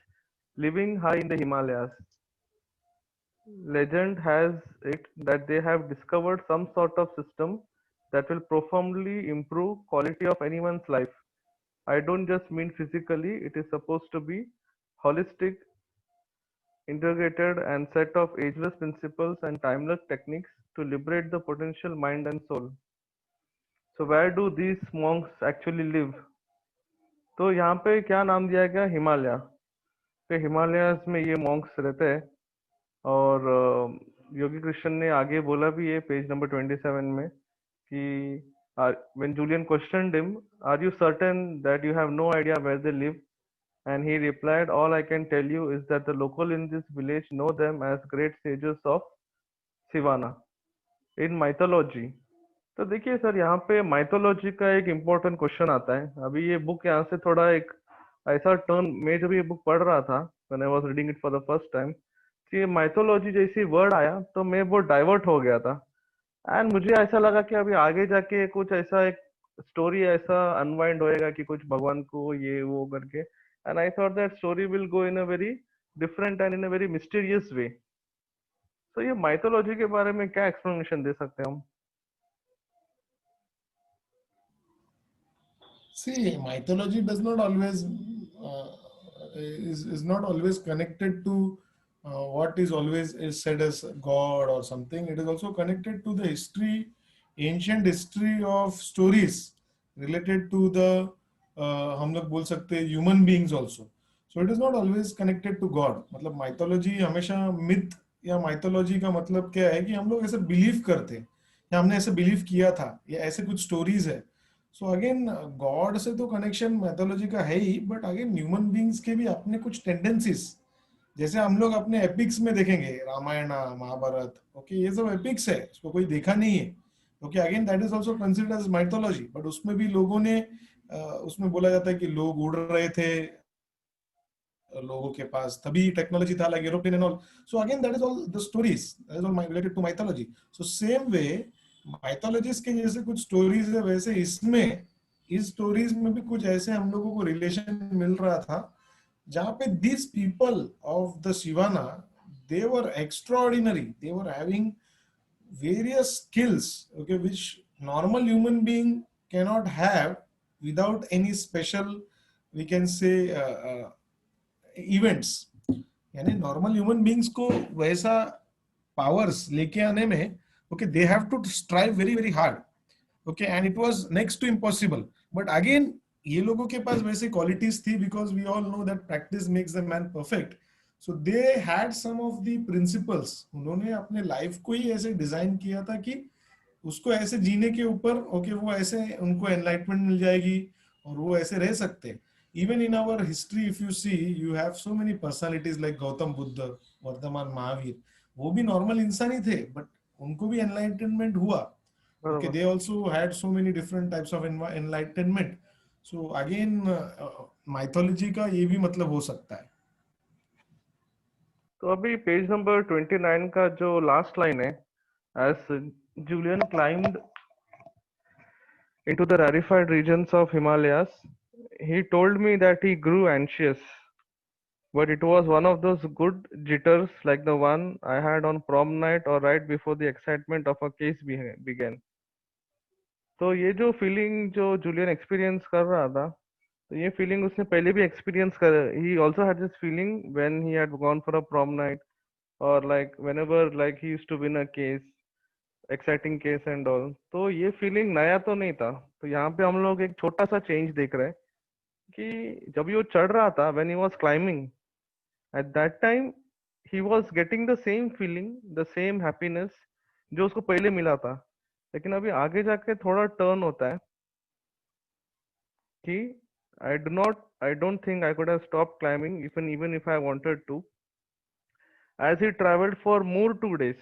living high in the Himalayas. Legend has it that they have discovered some sort of system that will profoundly improve quality of anyone's life. I don't just mean physically, it is supposed to be holistic, integrated and set of ageless principles and timeless techniques to liberate the potential mind and soul. So where do these monks actually live? तो यहाँ पे क्या नाम दिया गया हिमालय पे हिमालयाज में ये मॉन्क्स रहते हैं और योगी कृष्ण ने आगे बोला भी है पेज नंबर 27 में कि when Julian questioned him, are you certain that you have no idea where they live? And he replied, all I can tell you is that the local in this village know them as great sages of Sivana in mythology. तो देखिए sir यहाँ पे mythology का एक important question आता है अभी ये बुक यहाँ से थोड़ा एक ऐसा टर्न मैं जब ये बुक पढ़ रहा था when I was reading it for the first time कि ये माइथोलॉजी जैसी वर्ड आया तो मैं वो डाइवर्ट हो गया था एंड मुझे ऐसा लगा कि अभी आगे जाके कुछ ऐसा एक स्टोरी ऐसा अनवाइंड होएगा कि कुछ भगवान को ये वो करके and I thought that story will go in a very different and in a very mysterious way तो ये माइथोलॉजी के बारे में क्या एक्सप्लेनेशन दे सकते हैं हम See, mythology does not always is not always connected to what is always is said as God or something. It is also connected to the history, ancient history of stories related to the हम लोग बोल सकते हैं human beings also. So it is not always connected to God. मतलब mythology हमेशा myth या mythology का मतलब क्या है कि हम लोग ऐसे believe करते हैं या हमने ऐसे believe किया था या ऐसे कुछ stories है. सो अगेन गॉड से तो कनेक्शन मैथोलॉजी का है ही बट अगेन ह्यूमन बींग्स के भी अपने कुछ टेंडेंसीज जैसे हम लोग अपने एपिक्स में देखेंगे रामायण महाभारत ओके ये सब एपिक्स है इसको कोई देखा नहीं है okay again that is also considered as mythology but उसमें भी लोगों ने उसमें बोला जाता है कि लोग उड़ रहे थे लोगों के पास तभी टेक्नोलॉजी था like aeroplane and all so again that is all the stories that is all related to mythology so same way mythologies के जैसे कुछ स्टोरीज है वैसे इसमें इस स्टोरीज में भी कुछ ऐसे हम लोगों को रिलेशन मिल रहा था जहां पे this people of the Sivana they were extraordinary they were having various skills okay which normal human being cannot have without any special we can say events यानी नॉर्मल ह्यूमन बींग्स को वैसा पावर्स लेके आने में okay they have to strive very very hard okay and it was next to impossible but again ये लोगों के पास वैसे क्वालिटीज थी because we all know that practice makes the man perfect so they had some of the principles उन्होंने अपने life को ही ऐसे डिजाइन किया था कि उसको ऐसे जीने के ऊपर ओके वो ऐसे उनको एनलाइटमेंट मिल जाएगी और वो ऐसे रह सकते हैं even in our history if you see you have so many personalities like Gautam Buddha Varthaman Mahavir वो भी नॉर्मल इंसान ही थे बट उनको भी एनलाइटनमेंट हुआ okay they also had so many different types of enlightenment so again mythology का ये भी मतलब हो सकता है तो अभी पेज नंबर 29 का जो लास्ट लाइन है as Julian climbed into the rarefied regions of Himalayas, he told me that he grew anxious, but it was one of those good jitters like the one I had on prom night or right before the excitement of a case began. तो ये जो feeling जो Julian experience कर रहा था तो ये feeling उसने पहले भी एक्सपीरियंस कर he also had this feeling when he had gone for a prom night और like whenever like he used to win a case exciting case and all तो ये फीलिंग नया तो नहीं था तो यहाँ पे हम लोग एक छोटा सा चेंज देख रहे हैं कि जब ये चढ़ रहा था when he was climbing at that time he was getting the same feeling the same happiness जो उसको पहले मिला था लेकिन अभी आगे जाके थोड़ा टर्न होता है कि I don't think I could have stopped climbing even if I wanted to as he traveled for more 2 days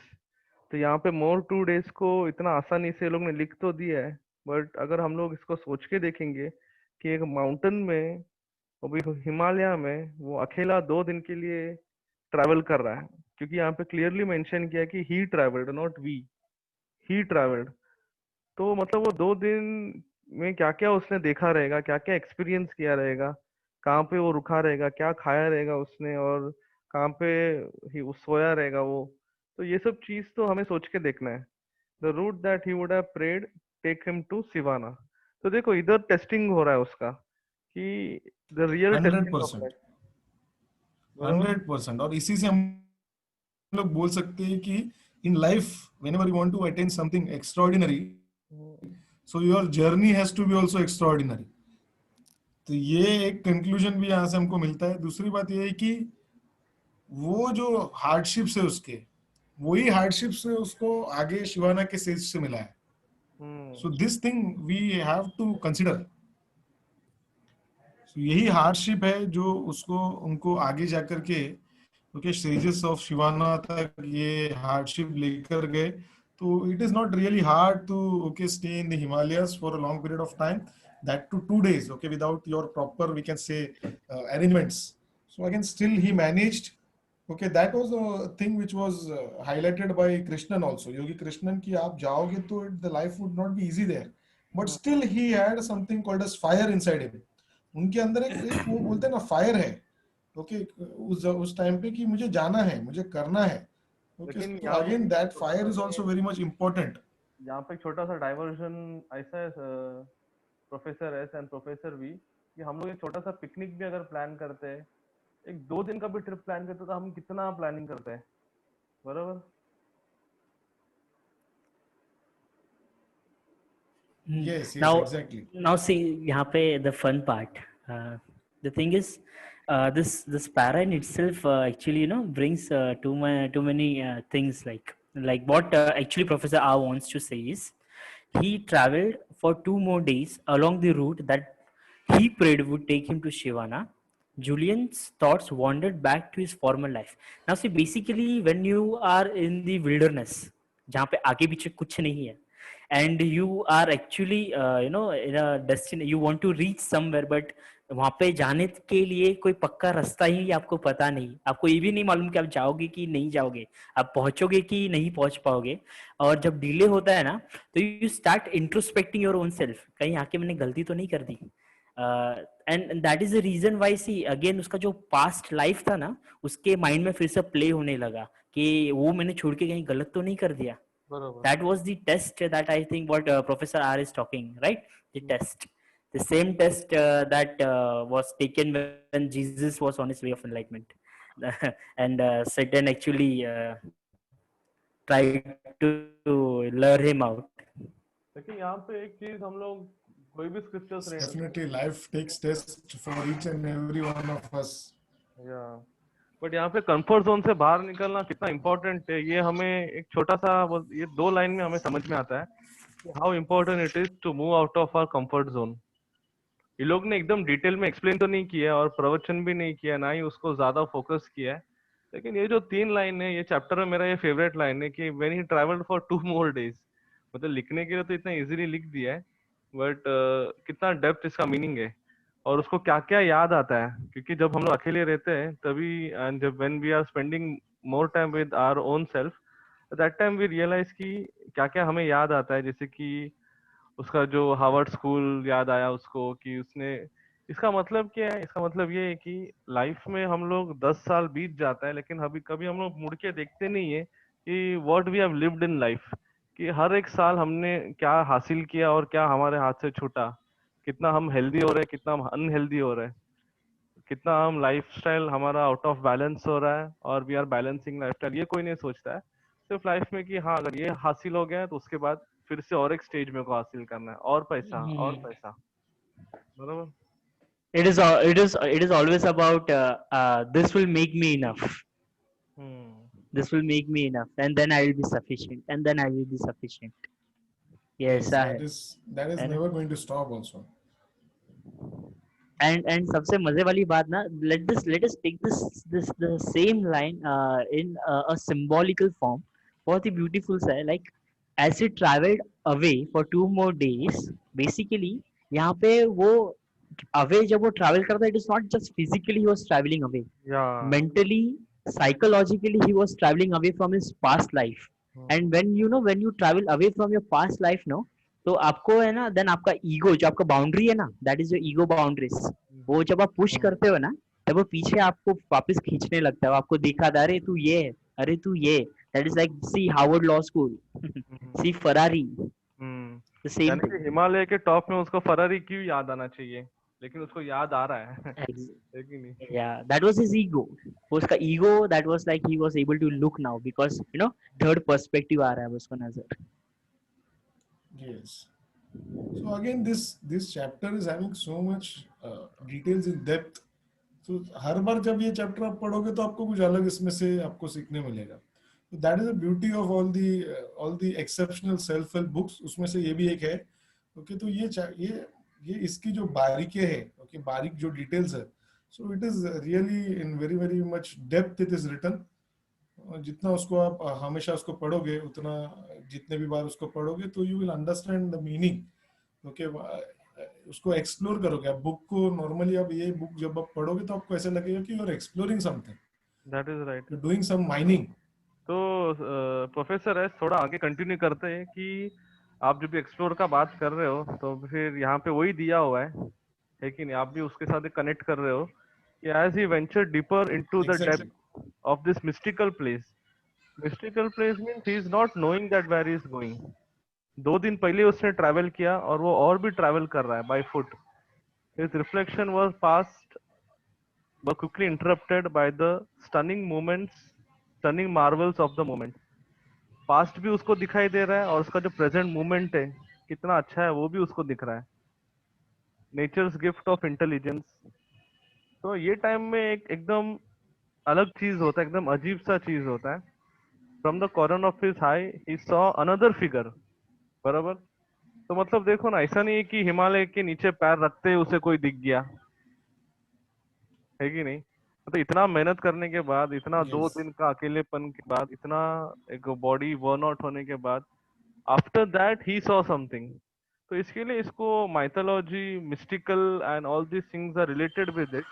तो यहाँ पे मोर 2 days को इतना आसानी से लोग ने लिख तो दिया है बट अगर हम लोग इसको सोच के देखेंगे कि एक माउंटेन में वो भी हिमालय में वो अकेला 2 दिन के लिए ट्रैवल कर रहा है क्योंकि यहाँ पे क्लियरली मेंशन किया कि he travelled, not we, he travelled. तो मतलब वो 2 दिन में क्या क्या उसने देखा रहेगा, क्या क्या एक्सपीरियंस किया रहेगा, कहाँ पे वो रुका रहेगा, क्या खाया रहेगा उसने, और कहाँ पे वो सोया रहेगा वो। तो ये सब चीज तो हमें सोच के देखना है। The route that he would have prayed take him to Sivana. तो देखो इधर टेस्टिंग हो रहा है उसका, कि the real hundred testing of percent life. बरोबर। 100%। और इसी से हम लोग बोल सकते हैं कि in life whenever you want to attain something extraordinary, hmm, so your journey has to be also extraordinary. तो ये एक कंक्लूजन भी यहाँ से हमको मिलता है। दूसरी बात ये है कि वो जो हार्डशिप्स है उसके, वही हार्डशिप्स उसको आगे शिवाना के सेज से मिला है। So hmm, this thing we have to consider. यही हार्डशिप है जो उसको उनको आगे जाकर के ओके स्टेजेस ऑफ शिवाना तक ये हार्डशिप लेकर गए। तो it is not really hard to okay stay in the Himalayas for a long period of time, that too 2 days okay without your proper we can say arrangements. So again still he managed. Okay, that was a thing which was highlighted by Krishnan also, Yogi Krishnan, कि आप जाओगे तो the life would not be easy there, but hmm. still he had something called as fire inside him. उनके अंदर एक वो बोलते हैं ना फायर है। ओके, उस टाइम पे कि मुझे जाना है, मुझे करना है। ओके, लेकिन तो यहाँ पे अगेन दैट छोटा फायर सा इज तो आल्सो वेरी मच इम्पोर्टेंट। यहाँ पे छोटा सा डाइवर्जन ऐसा है, professor S and professor V, कि हम लोग एक छोटा सा पिकनिक भी अगर प्लान करते हैं, एक 2 दिन का भी ट्रिप प्लान करते हैं, तो हम कितना प्लानिंग करते हैं। बराबर। Yes yes Now, exactly. now see, यहाँ पे the fun part. The thing is, this para in itself actually brings too many things like what actually Professor R wants to say is he traveled for 2 more days along the route that he prayed would take him to Shivana. Julian's thoughts wandered back to his former life. Now see, basically when you are in the wilderness, जहाँ पे आगे पीछे कुछ नहीं है, and you are actually in a destination, you want to reach somewhere, but वहाँ पे जाने के लिए कोई पक्का रास्ता ही आपको पता नहीं, आपको ये भी नहीं मालूम कि आप जाओगे कि नहीं जाओगे, आप पहुंचोगे कि नहीं पहुंच पाओगे। और जब डिले होता है ना, तो you start introspecting your own self, कहीं आके मैंने गलती तो नहीं कर दी। And that is the reason why see again उसका जो पास्ट लाइफ था ना, उसके माइंड में फिर से प्ले होने लगा कि वो मैंने छोड़ के कहीं गलत तो नहीं कर दिया। बरोबर। That was the test that I think what Professor R is talking, right? The test, the same test that was taken when Jesus was on his way of enlightenment, and Satan actually tried to lure him out. लेकिन यहाँ पे एक चीज हम लोग, कोई भी scriptures read, definitely life takes test for each and every one of us. या बट यहाँ पे कंफर्ट जोन से बाहर निकलना कितना इम्पोर्टेंट है, ये हमें एक छोटा सा ये 2 लाइन में हमें समझ में आता है, how important it is to move out of our comfort zone. ये लोग ने एकदम डिटेल में एक्सप्लेन तो नहीं किया और प्रवचन भी नहीं किया, ना ही उसको ज्यादा फोकस किया है। लेकिन ये जो 3 लाइन है ये चैप्टर में मेरा ये फेवरेट लाइन है, कि when he travelled for 2 more days। मतलब लिखने के लिए तो इतना इजीली लिख दिया है, बट कितना डेप्थ इसका मीनिंग है, और उसको क्या क्या याद आता है। क्योंकि जब हम लोग अकेले रहते हैं तभी, एंड जब when we are spending more time with our own self, that time we realise कि क्या क्या हमें याद आता है। जैसे कि उसका जो हार्वर्ड स्कूल याद आया उसको, कि उसने, इसका मतलब क्या है, इसका मतलब ये है कि लाइफ में हम लोग 10 साल बीत जाता है, लेकिन अभी कभी हम लोग मुड़ के देखते नहीं है कि what we have lived in life, कि हर एक साल हमने क्या हासिल किया और क्या हमारे हाथ से छूटा, कितना हम हेल्दी हो रहे हैं, कितना हम अनहेल्दी हो रहे हैं, कितना हम लाइफस्टाइल हमारा आउट ऑफ बैलेंस हो रहा है, और वी आर बैलेंसिंग लाइफस्टाइल। ये कोई नहीं सोचता है सिर्फ लाइफ में कि हाँ अगर ये हासिल हो गया है तो उसके बाद फिर से और एक स्टेज में को हासिल करना है, और पैसा और Hmm. पैसा। बराबर। It is always about this will make me enough, hmm. this will make me enough, and then I will be sufficient, and then I will be sufficient, ये यस, ऐसा that is है ना। never going to stop also. And सबसे मजे वाली बात ना, let us take this the same line in a symbolical form, बहुत ही beautiful सा है, like as he traveled away for 2 more days, basically यहाँ पे वो away जब वो travel करता है, it is not just physically he was traveling away, या mentally psychologically he was traveling away from his past life. Hmm, And when you travel away from your past life, no, तो आपको है ना, then आपका ego, जो आपका boundary है ना, that is your ego boundaries, वो जब आप पुश हम्म, करते हो ना, तब वो पीछे आपको वापस खींचने लगता है, वो आपको दिखा था, अरे तू ये है, अरे तू ये, that is like see Harvard law school, hmm, see Ferrari, hmm. The same यानी कि थिंग। हिमालय के टॉप में उसको फरारी क्यों याद आना चाहिए, लेकिन उसको याद आ रहा है है कि नहीं? Yeah, that was his ego. वो उसका ego, that was like he was able to look now because third perspective आ रहा है उसको नजर. yes. So again, this chapter is having so much details in depth. तो हर बार जब ये चैप्टर आप पढ़ोगे तो आपको कुछ अलग इसमें से आपको सीखने मिलेगा. तो that is the beauty of all the exceptional self help books. उसमें से ये भी एक है. ओके, तो ये इसकी जो बारीकियां है, ओके, बारीक जो डिटेल्स है, so it is really in very very much depth it is written. जितना उसको आप हमेशा उसको पढ़ोगे, उतना जितने भी बार उसको पढ़ोगे तो you will understand the meaning. Okay, उसको एक्सप्लोर करोगे आप बुक को. नॉर्मली आप ये बुक जब आप पढ़ोगे तो आपको ऐसा लगेगा कि you are exploring something, that is right. You doing some mining. तो प्रोफेसर है, थोड़ा आगे कंटिन्यू करते हैं कि आप जब भी एक्सप्लोर का बात कर रहे हो तो फिर यहाँ पे वही दिया हुआ है कि नहीं, आप भी उसके साथ कनेक्ट कर रहे हो कि as he venture deeper into the exactly. Depth of this mystical place. Mystical place means he is not knowing that where is going. 2 दिन पहले उसने ट्रैवल किया और वो और भी ट्रैवल कर रहा है by foot. His reflection was past but quickly interrupted by the stunning marvels of the moment। Past भी उसको दिखाई दे रहा है और उसका जो प्रेजेंट मोमेंट है कितना अच्छा है वो भी उसको दिख रहा है। Nature's gift of intelligence. तो ये टाइम में एकदम अलग चीज होता है, एकदम अजीब सा चीज होता है। From the corner of his high he saw another figure. बराबर। तो मतलब देखो ना, ऐसा नहीं है कि हिमालय के नीचे पैर रखते ही उसे कोई दिख गया, है कि नहीं? मतलब इतना मेहनत करने के बाद, इतना दो यस. दिन का अकेलेपन के बाद, इतना एक बॉडी बर्न आउट होने के बाद, after that he saw something. तो इसके लिए इसको mythology, mystical and all these things are related with it.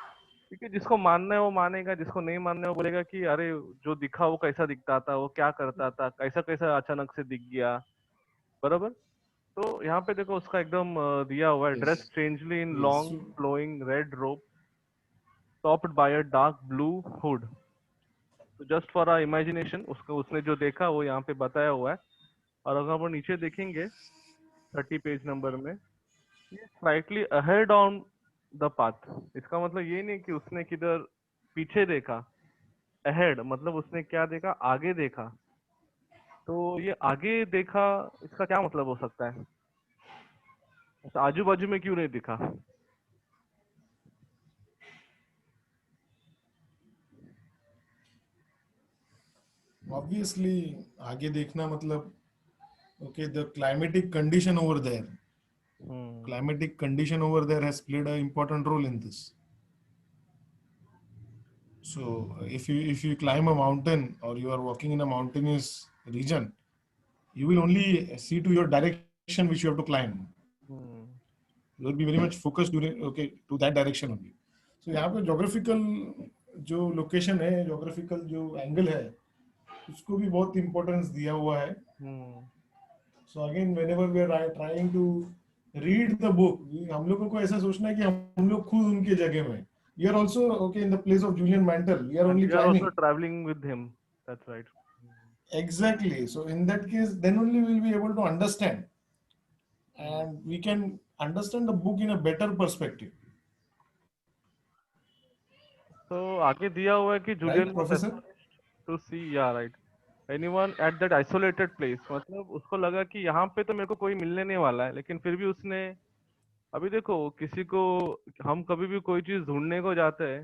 क्योंकि जिसको मानना है वो मानेगा, जिसको नहीं मानना है वो बोलेगा कि अरे जो दिखा वो कैसा दिखता था, वो क्या करता था, कैसा कैसा अचानक से दिख गया। बराबर। तो यहाँ पे देखो उसका एकदम दिया हुआ है, dress yes. Strangely in yes. Long flowing red रोब topped by a dark blue hood। तो जस्ट फॉर आवर इमेजिनेशन, उसको उसने जो देखा वो यहाँ पे बताया हुआ है। और अगर हम नीचे देखेंगे 30 पेज नंबर में, slightly ahead on the path. इसका मतलब ये नहीं कि उसने किधर पीछे देखा। अहेड मतलब उसने क्या देखा, आगे देखा। तो ये आगे देखा, इसका क्या मतलब हो सकता है? आजू बाजू में क्यों नहीं दिखा? ऑब्वियसली आगे देखना मतलब, okay, the climatic condition over there, hmm, climatic condition over there has played an important role in this. So if you climb a mountain or you are walking in a mountainous region, you will only see to your direction which you have to climb. Hmm, You will be very much focused during, okay, to that direction only. So यहाँ पे geographical जो location है, geographical जो angle है, उसको भी बहुत importance दिया हुआ है. हम्म। So again, whenever we are trying to read the book, हम लोगों को ऐसा सोचना है कि हम लोग खुद उनके जगह में. We are also okay in the place of Julian Mantel. We are And only we are also climbing. traveling with him, that's right। Exactly. So in that case, then only we'll be able to understand, and we can understand the book in a better perspective. तो आगे दिया हुआ है कि Right, Julian was Professor? Astonished to see, या right, anyone at that isolated place. मतलब उसको लगा कि यहाँ पे तो मेरे को कोई मिलने नहीं वाला है, लेकिन फिर भी उसने, अभी देखो किसी को, हम कभी भी कोई चीज ढूंढने को जाते हैं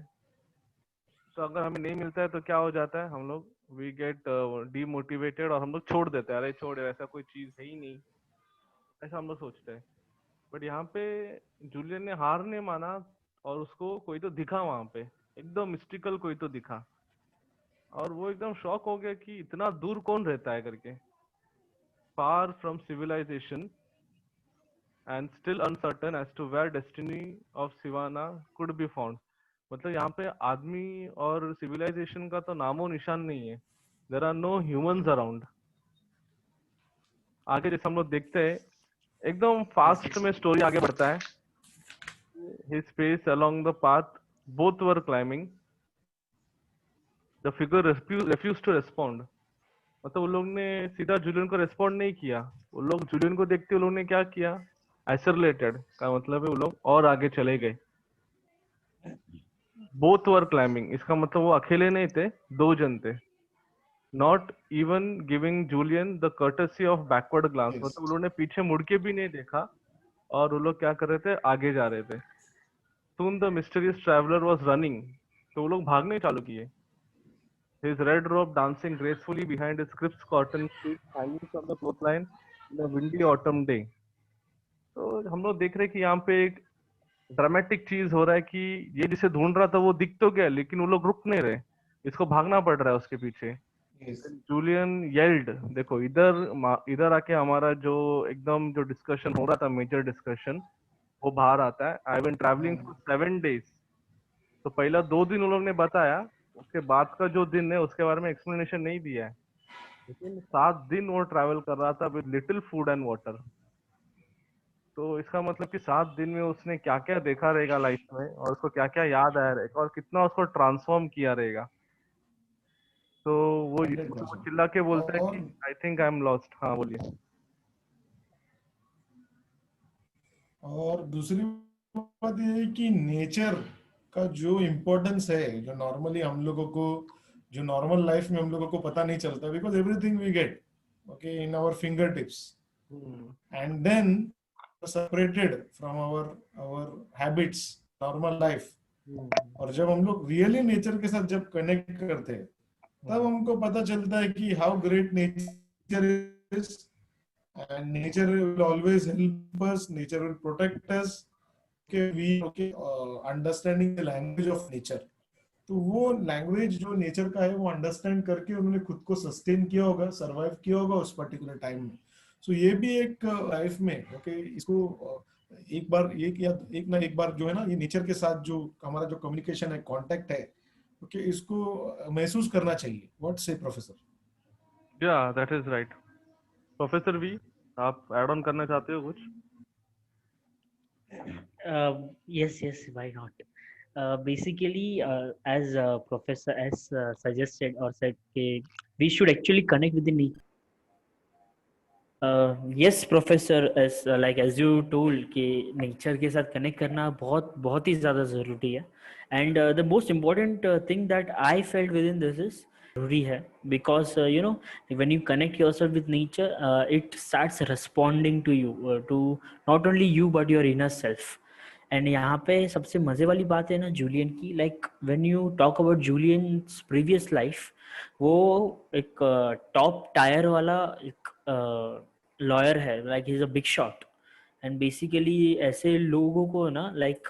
तो अगर हमें नहीं मिलता है तो क्या हो जाता है, हम लोग वी गेट डीमोटिवेटेड और हम लोग छोड़ देते हैं, अरे छोड़ यार, ऐसा कोई चीज है ही नहीं, ऐसा हम लोग सोचते हैं। बट यहाँ पे जूलियन ने हार नहीं माना और उसको कोई तो दिखा वहां पे, एकदम मिस्टिकल कोई तो दिखा। और वो एकदम शॉक हो गया कि इतना दूर कौन रहता है करके। Far from civilisation and still uncertain as to where destiny of Sivana could be found. मतलब यहाँ पे आदमी और सिविलाइजेशन का तो नामो निशान नहीं है. There are no humans around. आगे जैसे हम लोग देखते हैं एकदम Yes, फास्ट yes. में स्टोरी आगे बढ़ता है. His pace along the path, both were climbing. The figure refused to respond. मतलब वो लोग ने सीधा जूलियन को रेस्पॉन्ड नहीं किया. वो लोग जूलियन को देखते वो लोग ने क्या किया, आइसोलेटेड का मतलब है वो लोग और आगे चले गए. बोथ वर क्लाइंबिंग इसका मतलब वो अकेले नहीं थे, दो जन थे. Not even giving Julian the courtesy of backward glance. Yes. मतलब वो लोग ने पीछे मुड़ के भी नहीं देखा और वो लोग क्या कर रहे थे, आगे जा रहे थे. Soon the mysterious traveler was running. तो वो लोग भागने चालू किए. His red robe dancing gracefully behind his crisp cotton sheet hanging from the clothesline in a windy autumn day. तो हम लोग देख रहे हैं कि यहाँ पे एक ड्रामेटिक चीज हो रहा है कि ये जिसे ढूंढ रहा था वो दिख तो गया लेकिन वो लोग रुक नहीं रहे, इसको भागना पड़ रहा है उसके पीछे. Yes. Julian yelled. देखो इधर इधर आके हमारा जो एकदम जो डिस्कशन हो रहा था, मेजर डिस्कशन, वो बाहर आता है. I been travelling for 7 days. तो पहला 2 दिन उन लोग ने बताया, उसके बाद का जो दिन है उसके बारे में एक्सप्लेनेशन नहीं दिया है. लेकिन 7 दिन वो ट्रैवल कर रहा था with little food and water. तो इसका मतलब कि 7 दिन में उसने क्या क्या देखा रहेगा लाइफ में और उसको क्या क्या याद आया रहेगा और कितना उसको ट्रांसफॉर्म किया रहेगा. तो वो हंड्रेड वो परसेंट चिल्ला के बोलता है कि और I think I am lost. हाँ बोलिए. और दूसरी बात ये है कि नेचर का जो इम्पोर्टेंस है, जो नॉर्मली हम लोगों को, जो नॉर्मल लाइफ में हम लोगों को पता नहीं चलता, because everything we get okay in our finger tips, and then separated from our habits, normal life. और जब हम लोग रियली नेचर के साथ जब कनेक्ट करते हैं, तब हमको पता चलता है कि how great nature is. and nature will always help us, nature will protect us. Understanding the language of nature. तो वो लैंग्वेज जो नेचर का है वो अंडरस्टैंड करके उन्होंने खुद को सस्टेन किया होगा, सरवाइव किया होगा उस पर्टिकुलर टाइम में. सो ये भी एक लाइफ में ओके इसको एक बार एक ना एक बार जो है ना, ये नेचर के साथ जो हमारा जो कम्युनिकेशन है, कांटेक्ट है, ओके इसको महसूस करना चाहिए. व्हाट से प्रोफेसर? या that is right. Professor V, आप ऐड ऑन करना चाहते हो कुछ? Yes, why not? Basically, as Professor S suggested or said, we should actually connect with the nature. Yes, Professor, as you told कि nature के साथ connect करना बहुत बहुत ही ज़्यादा ज़रूरी है. And the most important thing that I felt within this is ज़रूरी है because when you connect yourself with nature, it starts responding to you, to not only you but your inner self. And यहाँ पे सबसे मज़े वाली बात है ना जूलियन की, like when you talk about juliennes previous life, वो एक टॉप टायर वाला एक लॉयर है, like he is a big shot. And basically ऐसे लोगों को ना, like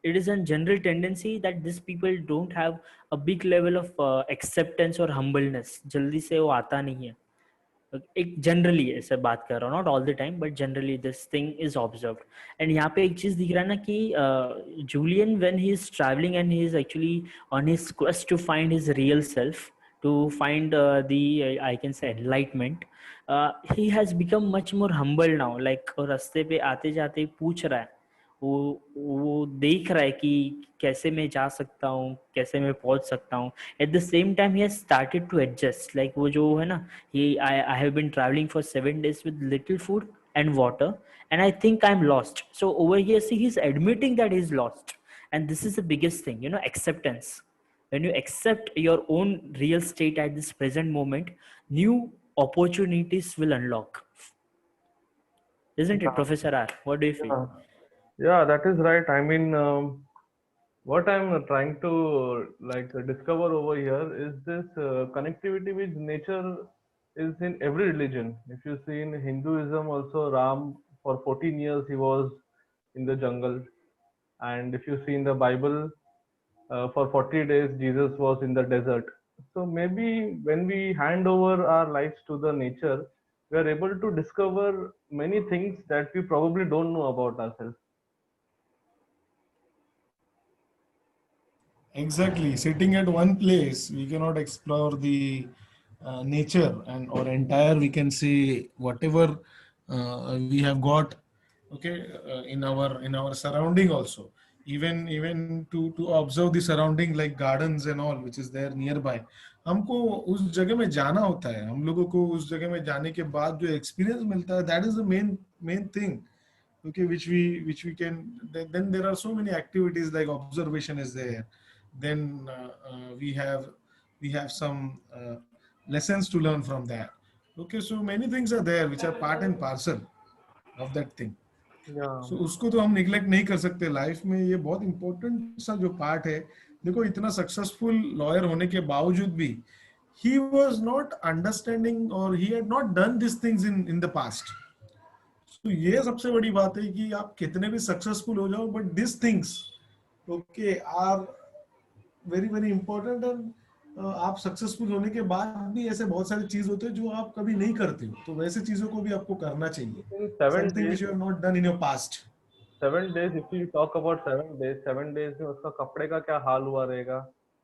it is a general tendency that these people don't have a big level of acceptance or humbleness. जल्दी से वो आता नहीं है. एक जनरली ऐसे बात कर रहा हूँ, not all the time but generally this thing is observed. And यहाँ पे एक चीज़ दिख रहा है ना कि Julian when he is travelling and he is actually on his quest to find his real self, to find the I can say enlightenment, he has become much more humble now. Like रास्ते पे आते जाते पूछ रहा है, वो देख रहा है कि कैसे मैं जा सकता हूँ, कैसे मैं पहुँच सकता हूँ. At the same time he has started to adjust, like वो जो है ना, I have been traveling for 7 days with little food and water, and I think I'm lost. So over here, see, he's admitting that he's lost, and this is the biggest thing, acceptance. When you accept your own real state at this present moment, new opportunities will unlock. Isn't it, Professor R? What do you feel? Yeah, yeah, that is right. I mean, what I'm trying to like discover over here is this connectivity with nature is in every religion. If you see in Hinduism, also Ram for 14 years he was in the jungle, and if you see in the Bible, for 40 days Jesus was in the desert. So maybe when we hand over our lives to the nature, we are able to discover many things that we probably don't know about ourselves. Exactly. Sitting at one place, we cannot explore the nature and or entire. We can say whatever we have got, okay, in our surrounding also. Even to observe the surrounding like gardens and all, which is there nearby. हमको उस जगह में जाना होता है. हम लोगों को उस जगह में जाने के बाद जो experience मिलता है, that is the main thing. Okay, which we can, then there are so many activities like observation is there, then we have some lessons to learn from that. Okay, so many things are there which are part and parcel of that thing. Yeah. So उसको तो हम neglect नहीं कर सकते. Life में ये बहुत important सा जो पार्ट है. देखो इतना सक्सेसफुल लॉयर होने के बावजूद भी he was not understanding or he had not done these things in the past. तो ये सबसे बड़ी बात है कि आप कितने भी सक्सेसफुल हो जाओ, but this things okay are very very important. And आप सक्सेसफुल होने के बाद भी ऐसे बहुत सारी चीज होते हैं जो आप कभी नहीं करते हो, तो वैसे चीजों को भी आपको करना चाहिए. In 7 days, something which you have not done in your past. 7 days, if you talk about 7 days, 7 days में उसका कपड़े का क्या हाल हुआ रहेगा,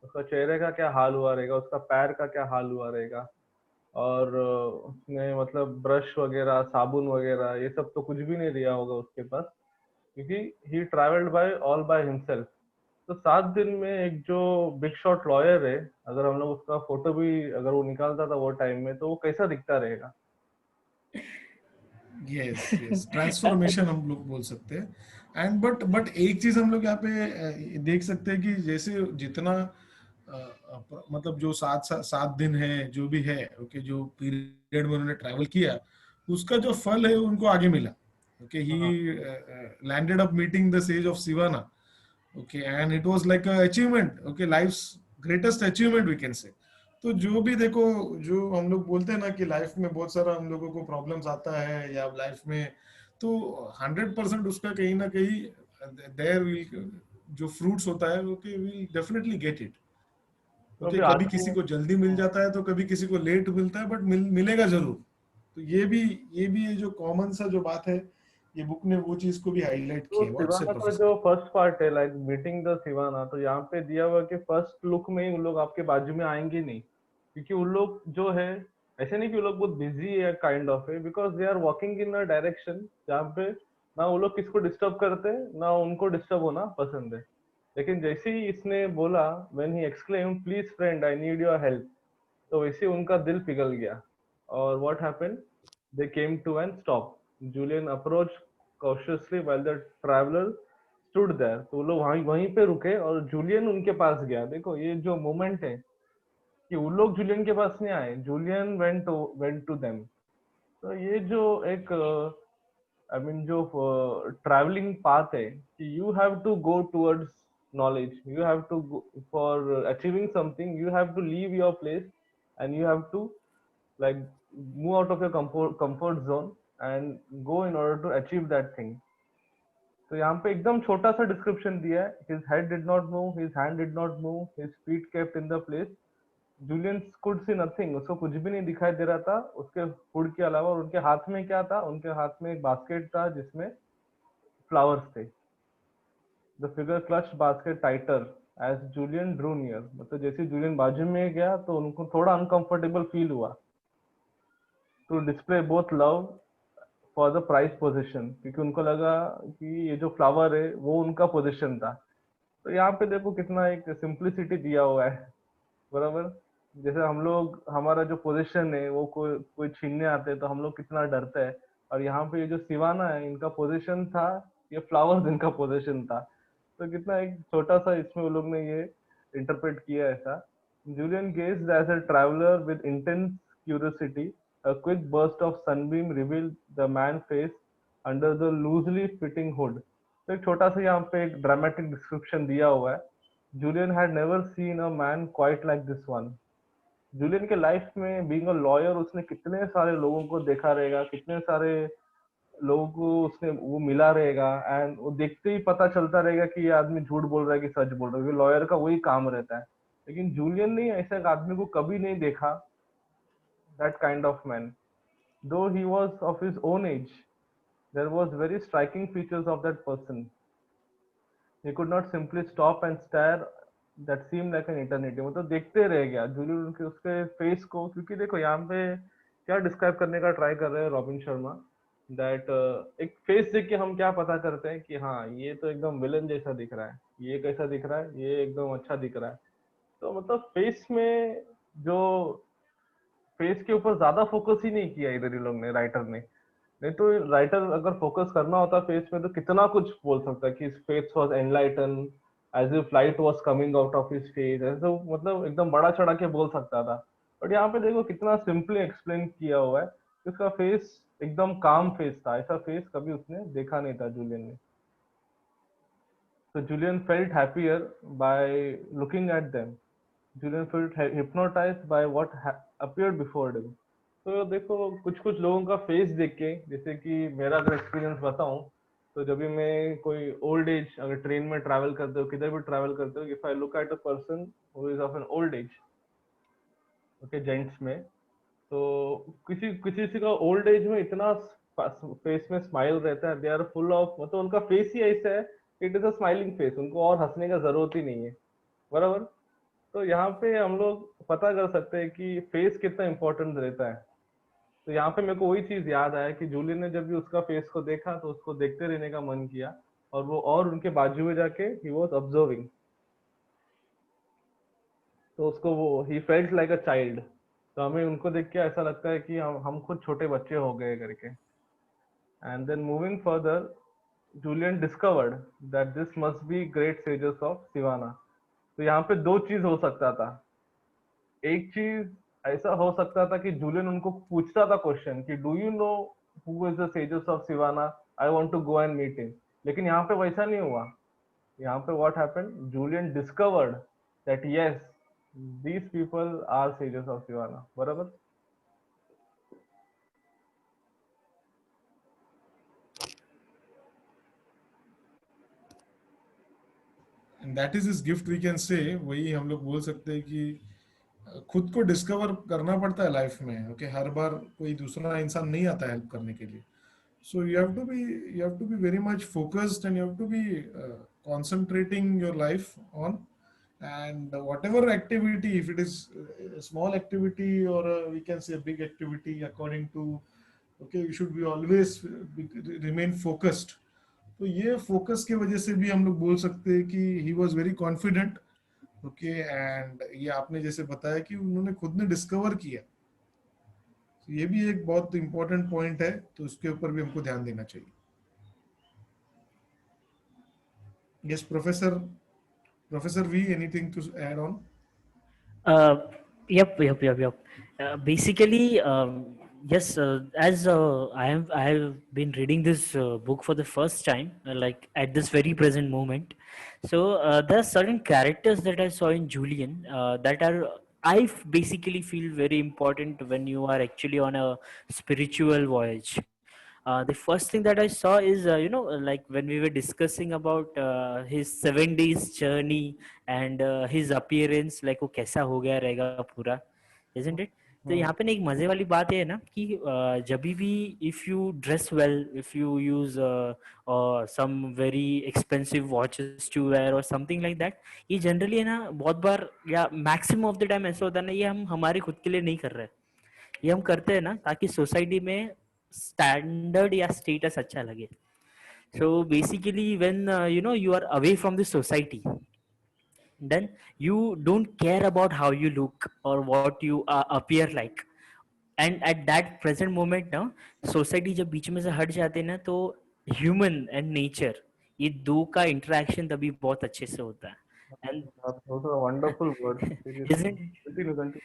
उसका चेहरे का क्या हाल हुआ रहेगा, उसका पैर का क्या हाल हुआ रहेगा, और उसने मतलब ब्रश वगैरह, साबुन वगैरह, ये सब तो कुछ भी नहीं लिया होगा उसके पास, क्योंकि he travelled by all by himself. तो 7 दिन में एक जो बिग शॉट लॉयर है, अगर हम लोग उसका फोटो भी अगर वो निकालता था वो टाइम में, तो वो कैसा दिखता रहेगा. यस यस, ट्रांसफॉर्मेशन हम लोग बोल सकते हैं. एंड बट एक चीज हम लोग यहाँ पे देख सकते हैं कि जैसे जितना मतलब जो 7 दिन है जो भी है, ओके, जो पीरियड में उन्होंने ट्रैवल किया, उसका जो फल है उनको आगे मिला. ओके, ही हाँ. Landed up meeting the sage of Siwana. Okay, and it was like a achievement. Okay, life's greatest achievement we can say. तो जो भी देखो, जो हम लोग बोलते हैं ना कि लाइफ में बहुत सारा हम लोगों को प्रॉब्लम्स आता है या लाइफ में, तो 100% उसका कहीं ना कहीं देयर विल जो फ्रूट्स होता है, okay, will definitely get it. तो ओके, अभी कभी आदमी. किसी को जल्दी मिल जाता है तो कभी किसी को लेट मिलता है, बट मिलेगा जरूर. तो ये भी ये जो कॉमन सा जो बात है, ये बुक ने वो चीज को भी हाईलाइट तो की है. व्हाट से सिवाना का प्रोफेसर. जो फर्स्ट पार्ट है, लाइक मीटिंग द सिवाना, तो यहाँ पे दिया हुआ कि फर्स्ट लुक में ही उन लोग आपके बाजू में आएंगे नहीं, क्योंकि उन लोग जो है, ऐसे नहीं कि वो लोग बहुत बिजी है काइंड ऑफ है, because they are walking in a direction जहाँ पे ना वो लोग किसको डिस्टर्ब करते हैं, ना उनको डिस्टर्ब होना पसंद है. लेकिन जैसे ही इसने बोला, when he exclaim please friend I need your help, तो वैसे उनका दिल पिघल गया. और what happened, they came to an stop. Julian approach cautiously while the traveler stood there. तो वो लोग वहीं वहीं पे रुके और जूलियन उनके पास गया. देखो ये जो मोमेंट है कि वो लोग जूलियन के पास नहीं आए, जूलियन वेंट टू देम. तो ये जो एक आई मीन जो ट्रैवलिंग पाथ है कि you have to go towards knowledge, you have to go, for achieving something you have to leave your place, and you have to like move out of your comfort zone and go in order to achieve that thing. तो यहाँ पे एकदम छोटा सा description दिया है. His head did not move, his hand did not move, his feet kept in the place. Julian could see nothing, उसको कुछ भी नहीं दिखाई दे रहा था उसके फूड के अलावा. और उनके हाथ में क्या था, उनके हाथ में एक बास्केट था जिसमें फ्लावर्स थे. The figure clutched basket tighter as Julian drew near. मतलब जैसे जूलियन बाजू में गया तो उनको थोड़ा अनकंफर्टेबल फील हुआ. To display both love for the price position, क्योंकि उनको लगा कि ये जो फ्लावर है वो उनका पोजीशन था. तो यहाँ पे देखो कितना एक सिंप्लिसिटी दिया हुआ है, बराबर. जैसे हम लोग, हमारा जो पोजीशन है वो कोई कोई छीनने आते हैं तो हम लोग कितना डरते हैं, और यहाँ पे ये जो सिवाना है इनका पोजीशन था, ये फ्लावर्स इनका पोजीशन था. तो कितना एक छोटा सा इसमें वो लोग ने ये इंटरप्रेट किया ऐसा. Julian gazed as a traveler with intense curiosity. A quick burst of sunbeam revealed the man's face under the loosely fitting hood. तो एक छोटा सा यहाँ पे एक ड्रामेटिक डिस्क्रिप्शन दिया हुआ है. Julian had never seen a man quite like this one. Julian के लाइफ में बीइंग अ लॉयर उसने कितने सारे लोगों को देखा रहेगा, कितने सारे लोगों को उसने वो मिला रहेगा, एंड वो देखते ही पता चलता रहेगा कि ये आदमी झूठ बोल रहा है कि सच बोल रहा है, क्योंकि लॉयर का वही काम रहता है. लेकिन जूलियन ने ऐसे एक आदमी को कभी नहीं देखा, that kind of man. Though he was of his own age, there was very striking features of that person. He could not simply stop and stare that seem like an eternity, मतलब देखते रह गया Julian उनके उसके face को, क्योंकि देखो यहाँ पे क्या डिस्क्राइब करने का ट्राई कर रहे हैं रॉबिन शर्मा, दैट एक फेस देख के हम क्या पता करते हैं कि हाँ ये तो एकदम विलन जैसा दिख रहा है, ये कैसा दिख रहा है, ये एकदम अच्छा दिख रहा है। तो मतलब फेस में जो फेस के ऊपर ज्यादा फोकस ही नहीं किया इधर ही लोग ने, राइटर ने। नहीं तो राइटर अगर फोकस करना होता फेस में तो कितना कुछ बोल सकता कि face was enlighten, as if light was coming out of his face, ऐसे तो मतलब एकदम बड़ा चढ़ा के बोल सकता था। बट यहाँ पे देखो कितना सिंपली एक्सप्लेन किया हुआ है कि उसका फेस एकदम काम फेस था, ऐसा फेस कभी उसने देखा नहीं था जूलियन ने। So Julian felt happier by looking at them. Julian felt hypnotized by what appeared before him. तो देखो कुछ कुछ लोगों का फेस देख के, जैसे कि मेरा अगर एक्सपीरियंस बताऊं, तो जब भी मैं कोई ओल्ड एज, अगर ट्रेन में ट्रैवल करते हो, किधर भी ट्रैवल करते हो, if I look at a person who is of an old age, okay, gents में, तो किसी किसी का ओल्ड एज में इतना फेस में स्माइल रहता है, दे आर फुल ऑफ, मतलब उनका फेस ही ऐसा है, it is a smiling face, उनको और हंसने का जरूरत ही नहीं है, बराबर। तो यहाँ पे हम लोग पता कर सकते हैं कि फेस कितना इंपॉर्टेंट रहता है। तो यहाँ पे मेरे को वही चीज याद आया कि जूलियन ने जब भी उसका फेस को देखा तो उसको देखते रहने का मन किया, और वो और उनके बाजू में जाके ही वॉज ऑब्जर्विंग, तो उसको वो he felt like a child. तो हमें उनको देख के ऐसा लगता है कि हम खुद छोटे बच्चे हो गए करके। And then moving further, Julian discovered that this must be great sages of Sivana. तो यहाँ पे दो चीज हो सकता था। एक चीज ऐसा हो सकता था कि जूलियन उनको पूछता था क्वेश्चन कि do you know who is the sages of Sivana, I want to go and meet him. लेकिन यहाँ पे वैसा नहीं हुआ। यहाँ पे what happened, Julian discovered that yes, these people are sages of Sivana, बराबर। And that is is gift we can say, वही हम लोग बोल सकते हैं कि खुद को डिस्कवर करना पड़ता है लाइफ में। ओके, हर बार कोई दूसरा इंसान नहीं आता हेल्प करने के लिए। So you have to be very much focused, and you have to be concentrating your life on, and whatever activity, if it is a small activity or we can say a big activity, according to, okay, you should be always remain focused. तो ये focus के वजह से भी हम लोग बोल सकते हैं कि he was very confident. Okay, and ये आपने जैसे बताया कि उन्होंने खुद ने डिस्कवर किया, तो ये भी एक बहुत इंपॉर्टेंट पॉइंट है, तो उसके ऊपर भी हमको ध्यान देना चाहिए। Yes, Professor V, anything to add on? Uh, yep. Basically, yes. I have been reading this book for the first time, like at this very present moment. So there are certain characters that I saw in Julian that are basically feel very important when you are actually on a spiritual voyage. The first thing that I saw is, like when we were discussing about his 7 days journey and his appearance, like वो कैसा हो गया रहेगा पूरा, isn't it? तो यहाँ पे ना एक मजे वाली बात ये है ना कि जब भी if you dress well, if you use some very expensive watches to wear or something like that, ये generally है ना बहुत बार या maximum of the time ऐसा होता है ना, ये हम हमारे खुद के लिए नहीं कर रहे हैं, ये हम करते हैं ना ताकि सोसाइटी में स्टैंडर्ड या स्टेटस अच्छा लगे. So basically when you are away from the society, then you don't care about how you look or what you appear like. And at that present moment ना, सोसाइटी जब बीच में से हट जाते हैं ना, तो ह्यूमन एंड नेचर, ये दो का इंटरेक्शन तभी बहुत अच्छे से होता है. And those are wonderful words, seriously. isn't Continue.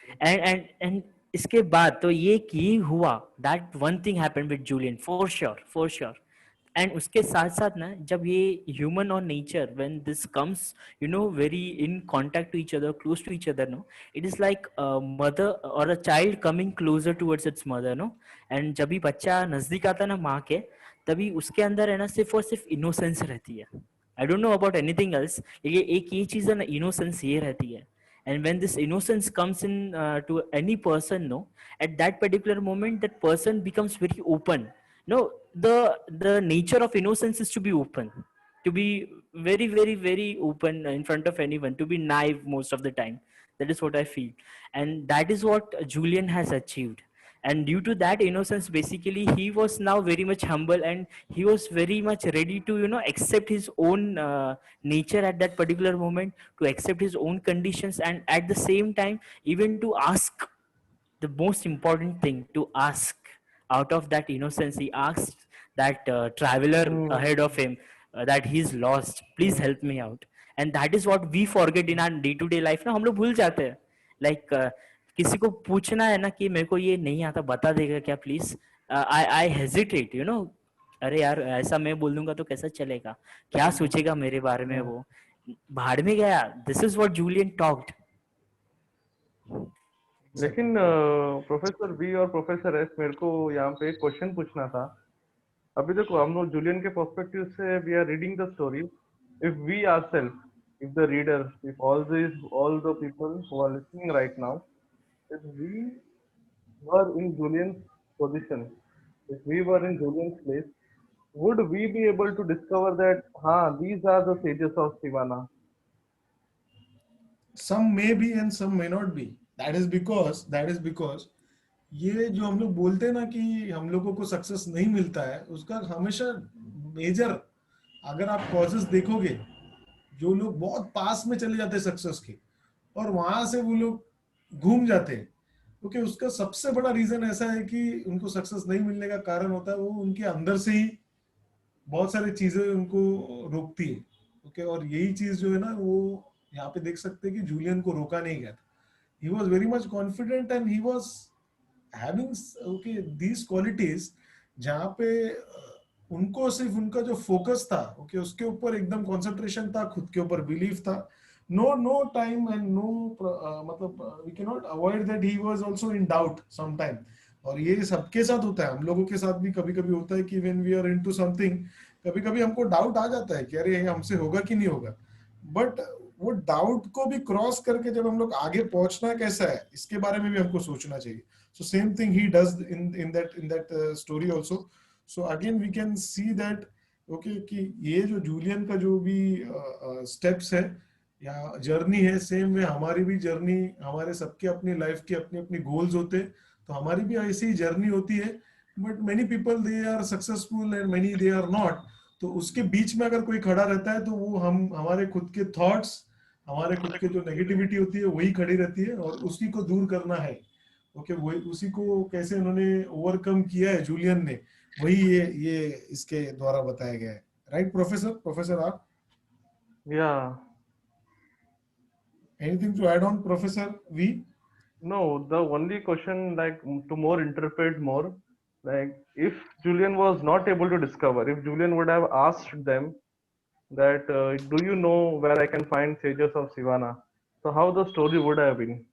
and इसके बाद तो ये हुआ, that one thing happened with Julian for sure. एंड उसके साथ साथ ना, जब ये ह्यूमन और nature when this comes very in contact to each other, close to each other, no, it is like mother और a child coming closer towards its mother, no. एंड जब भी बच्चा नजदीक आता है ना माँ के, तभी उसके अंदर है ना सिर्फ और सिर्फ इनोसेंस रहती है. I don't know about anything else, ये एक ये चीज है ना, इनोसेंस ये रहती है. And when this innocence comes in to any person, no, at that particular moment that person becomes very open. No, the nature of innocence is to be open, to be very, very, very open in front of anyone, to be naive most of the time. That is what I feel. And that is what Julian has achieved. And due to that innocence, basically, he was now very much humble, and he was very much ready to, accept his own nature at that particular moment, to accept his own conditions, and at the same time, even to ask the most important thing, to ask. Out of that innocence, he asked that traveler Hmm. ahead of him, that he's lost, please help me out. And that is what we forget in our day to day life ना, हम लोग भूल जाते हैं. Like किसी को पूछना है ना कि मेरे को ये नहीं आता, बता देगा क्या प्लीज. आई हेजिटेट, अरे यार ऐसा मैं बोल दूंगा तो कैसा चलेगा, क्या सोचेगा मेरे बारे में Yeah. वो. भाड़ में गया. This is what Julian talked. Exactly. लेकिन प्रोफेसर बी और प्रोफेसर एस, मेरे को यहाँ पे एक क्वेश्चन पूछना था. अभी देखो, हम लोग जूलियन के पर्सपेक्टिव से we are reading the story. If we ourselves, if the reader, if all the people who are listening right now, if we were in Julian's position, if we were in Julian's place, would we be able to discover that these are the sages of Sivana? Some may be and some may not be. That is because ये जो हम लोग बोलते हैं ना कि हम लोगों को सक्सेस नहीं मिलता है, उसका हमेशा मेजर, अगर आप कॉजेस देखोगे, जो लोग बहुत पास में चले जाते हैं सक्सेस के और वहां से वो लोग घूम जाते हैं, क्योंकि उसका सबसे बड़ा रीजन ऐसा है कि उनको सक्सेस नहीं मिलने का कारण होता है वो उनके अंदर से ही बहुत सारी चीजें उनको रोकती है. ओके, और यही चीज जो है ना, वो यहाँ पे देख सकते हैं कि जूलियन को रोका नहीं गया था. He was very much confident and he was having okay these qualities, जहाँ पे उनको सिर्फ उनका जो फोकस था, ओके, उसके ऊपर एकदम कंसंट्रेशन था, खुद के ऊपर बिलीफ था. नो टाइम एंड नो, मतलब we can not avoid that he was also in doubt some time. और ये सबके साथ होता है, हम लोगों के साथ भी कभी कभी होता है कि when we are into something, कभी कभी हमको डाउट आ जाता है कि अरे ये हमसे होगा कि नहीं होगा. बट वो डाउट को भी क्रॉस करके जब हम लोग आगे पहुंचना कैसा है, इसके बारे में भी हमको सोचना चाहिए. So same thing he does in that story also. So again we can see that okay कि ये जो जूलियन का जो भी स्टेप्स है या जर्नी है, सेम वे हमारी भी जर्नी, हमारे सबके अपनी लाइफ के अपने अपने गोल्स होते हैं, तो हमारी भी ऐसी ही जर्नी होती है. But many people they are successful and many they are not. तो उसके बीच में अगर कोई खड़ा रहता है तो वो हम हमारे खुद के थॉट्स, हमारे खुद के जो नेगेटिविटी होती है वही खड़ी रहती है, और उसी को दूर करना है. ओके, वही उसी को कैसे उन्होंने ओवरकम किया है जूलियन ने, वही ये इसके द्वारा बताया गया है. राइट प्रोफेसर आप Yeah. Anything to add on professor V? No, the only question, like, to more interpret more, like, if Julian was not able to discover, if Julian would have asked them that, do you know where I can find sages of Sivana? So how the story would have been?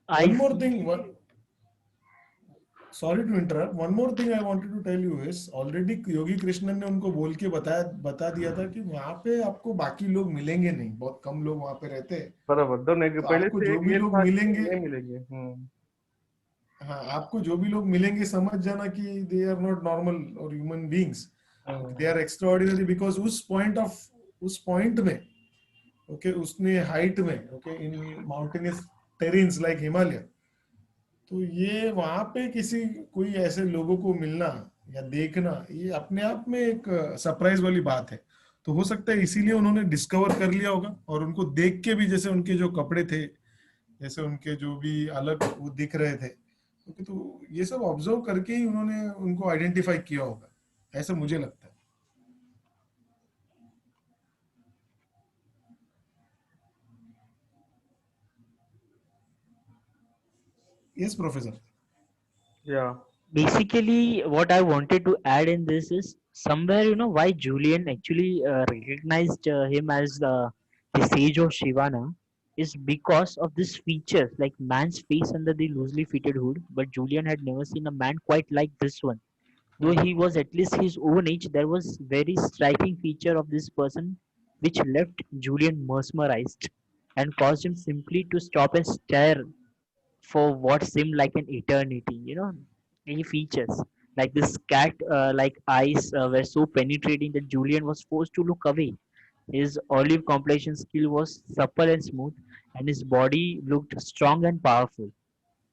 I One more thing, sorry to interrupt, one more thing I wanted to tell you is, already Yogi Krishnan ने उनको बोल के बता दिया था कि वहां पे आपको बाकी लोग मिलेंगे नहीं, बहुत कम लोग वहां पे रहते हैं. बराबर, तो तो पहले आपको से जो एक भी ये लोग था कि मिलेंगे, नहीं मिलेंगे. हाँ, आपको जो भी लोग मिलेंगे समझ जाना कि दे आर नॉट नॉर्मल और human beings, they are extraordinary. Because उस पॉइंट में, ओके, उसने हाइट में, okay, in mountainous terrains like Himalaya, तो ये वहां पे किसी कोई ऐसे लोगों को मिलना या देखना, ये अपने आप में एक सरप्राइज वाली बात है. तो हो सकता है इसीलिए उन्होंने डिस्कवर कर लिया होगा, और उनको देख के भी, जैसे उनके जो कपड़े थे, जैसे उनके जो भी अलग वो दिख रहे थे, तो ये सब ऑब्जर्व करके ही उन्होंने उनको आइडेंटिफाई किया होगा, ऐसा मुझे लगता है. Yes professor. Yeah. basically what I wanted to add in this is somewhere, why Julian actually recognized him as the sage of Shivana is because of this feature, like man's face under the loosely fitted hood. But Julian had never seen a man quite like this one. Though he was at least his own age, there was very striking feature of this person which left Julian mesmerized and caused him simply to stop and stare for what seemed like an eternity. Any features like this cat like eyes were so penetrating that Julian was forced to look away. His olive complexion skill was supple and smooth, and his body looked strong and powerful.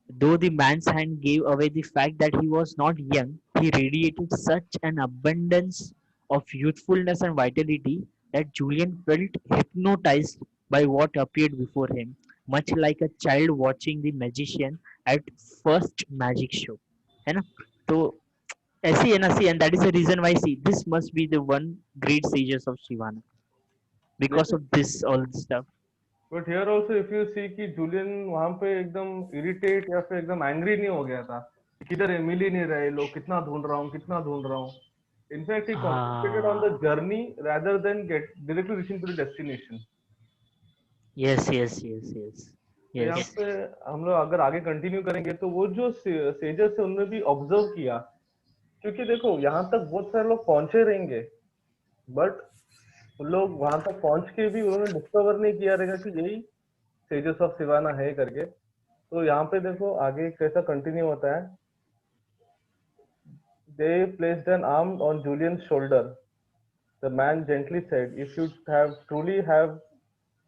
Though the man's hand gave away the fact that he was not young, he radiated such an abundance of youthfulness and vitality that Julian felt hypnotized by what appeared before him, much like a child watching the magician at first magic show. है ना? तो ऐसे and that is the reason why see this must be the one great sages of Shivana because of this all stuff. But here also if you see कि Julian वहां पे एकदम irritate या फिर एकदम एंग्री नहीं हो गया था, किधर मिल ही नहीं रहे लोग, कितना ढूंढ रहा हूँ, कितना ढूंढ रहा हूँ. In fact he concentrated on the Ah, journey rather than get directly reaching to the destination. yes, yes, yes, yes, तो यहाँ yes. पे हम लोग अगर आगे कंटिन्यू करेंगे तो वो जो सेजस है उन्होंने भी ऑब्जर्व किया, क्योंकि देखो यहाँ तक बहुत सारे लोग पहुंचे रहेंगे, बट उन लोग वहां तक पहुंच के भी उन्होंने डिस्कवर नहीं किया रहेगा कि यही सेजेस ऑफ सिवाना है करके. तो यहाँ पे देखो आगे कैसा कंटिन्यू होता है. They placed an arm on Julian's shoulder. The man gently said, if you have truly have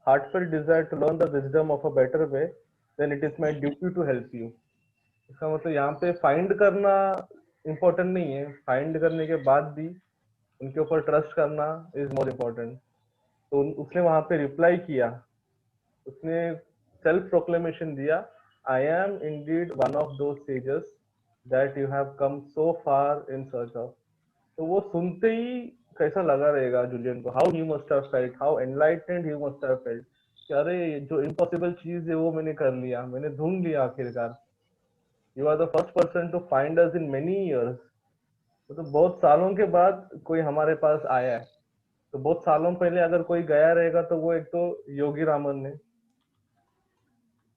heartfelt desire to learn the wisdom of a better way, then it is my duty to help you. इसका मतलब यहाँ पे find करना important नहीं है, find करने के बाद भी उनके ऊपर ट्रस्ट करना इज मोर इम्पोर्टेंट. तो उसने वहां पे रिप्लाई किया, उसने सेल्फ प्रोक्लेमेशन दिया, I am Indeed one of those sages that you have come so far in search of. तो वो सुनते ही कैसा लगा रहेगा जुलियन को, how he must have felt, how enlightened he must have felt कि अरे जो इम्पॉसिबल चीज है वो मैंने कर लिया, मैंने ढूंढ लिया आखिरकार. You are the first person to find us in many years. तो बहुत सालों के बाद कोई हमारे पास आया है. तो बहुत सालों पहले अगर कोई गया रहेगा तो वो एक तो योगी रामन ने.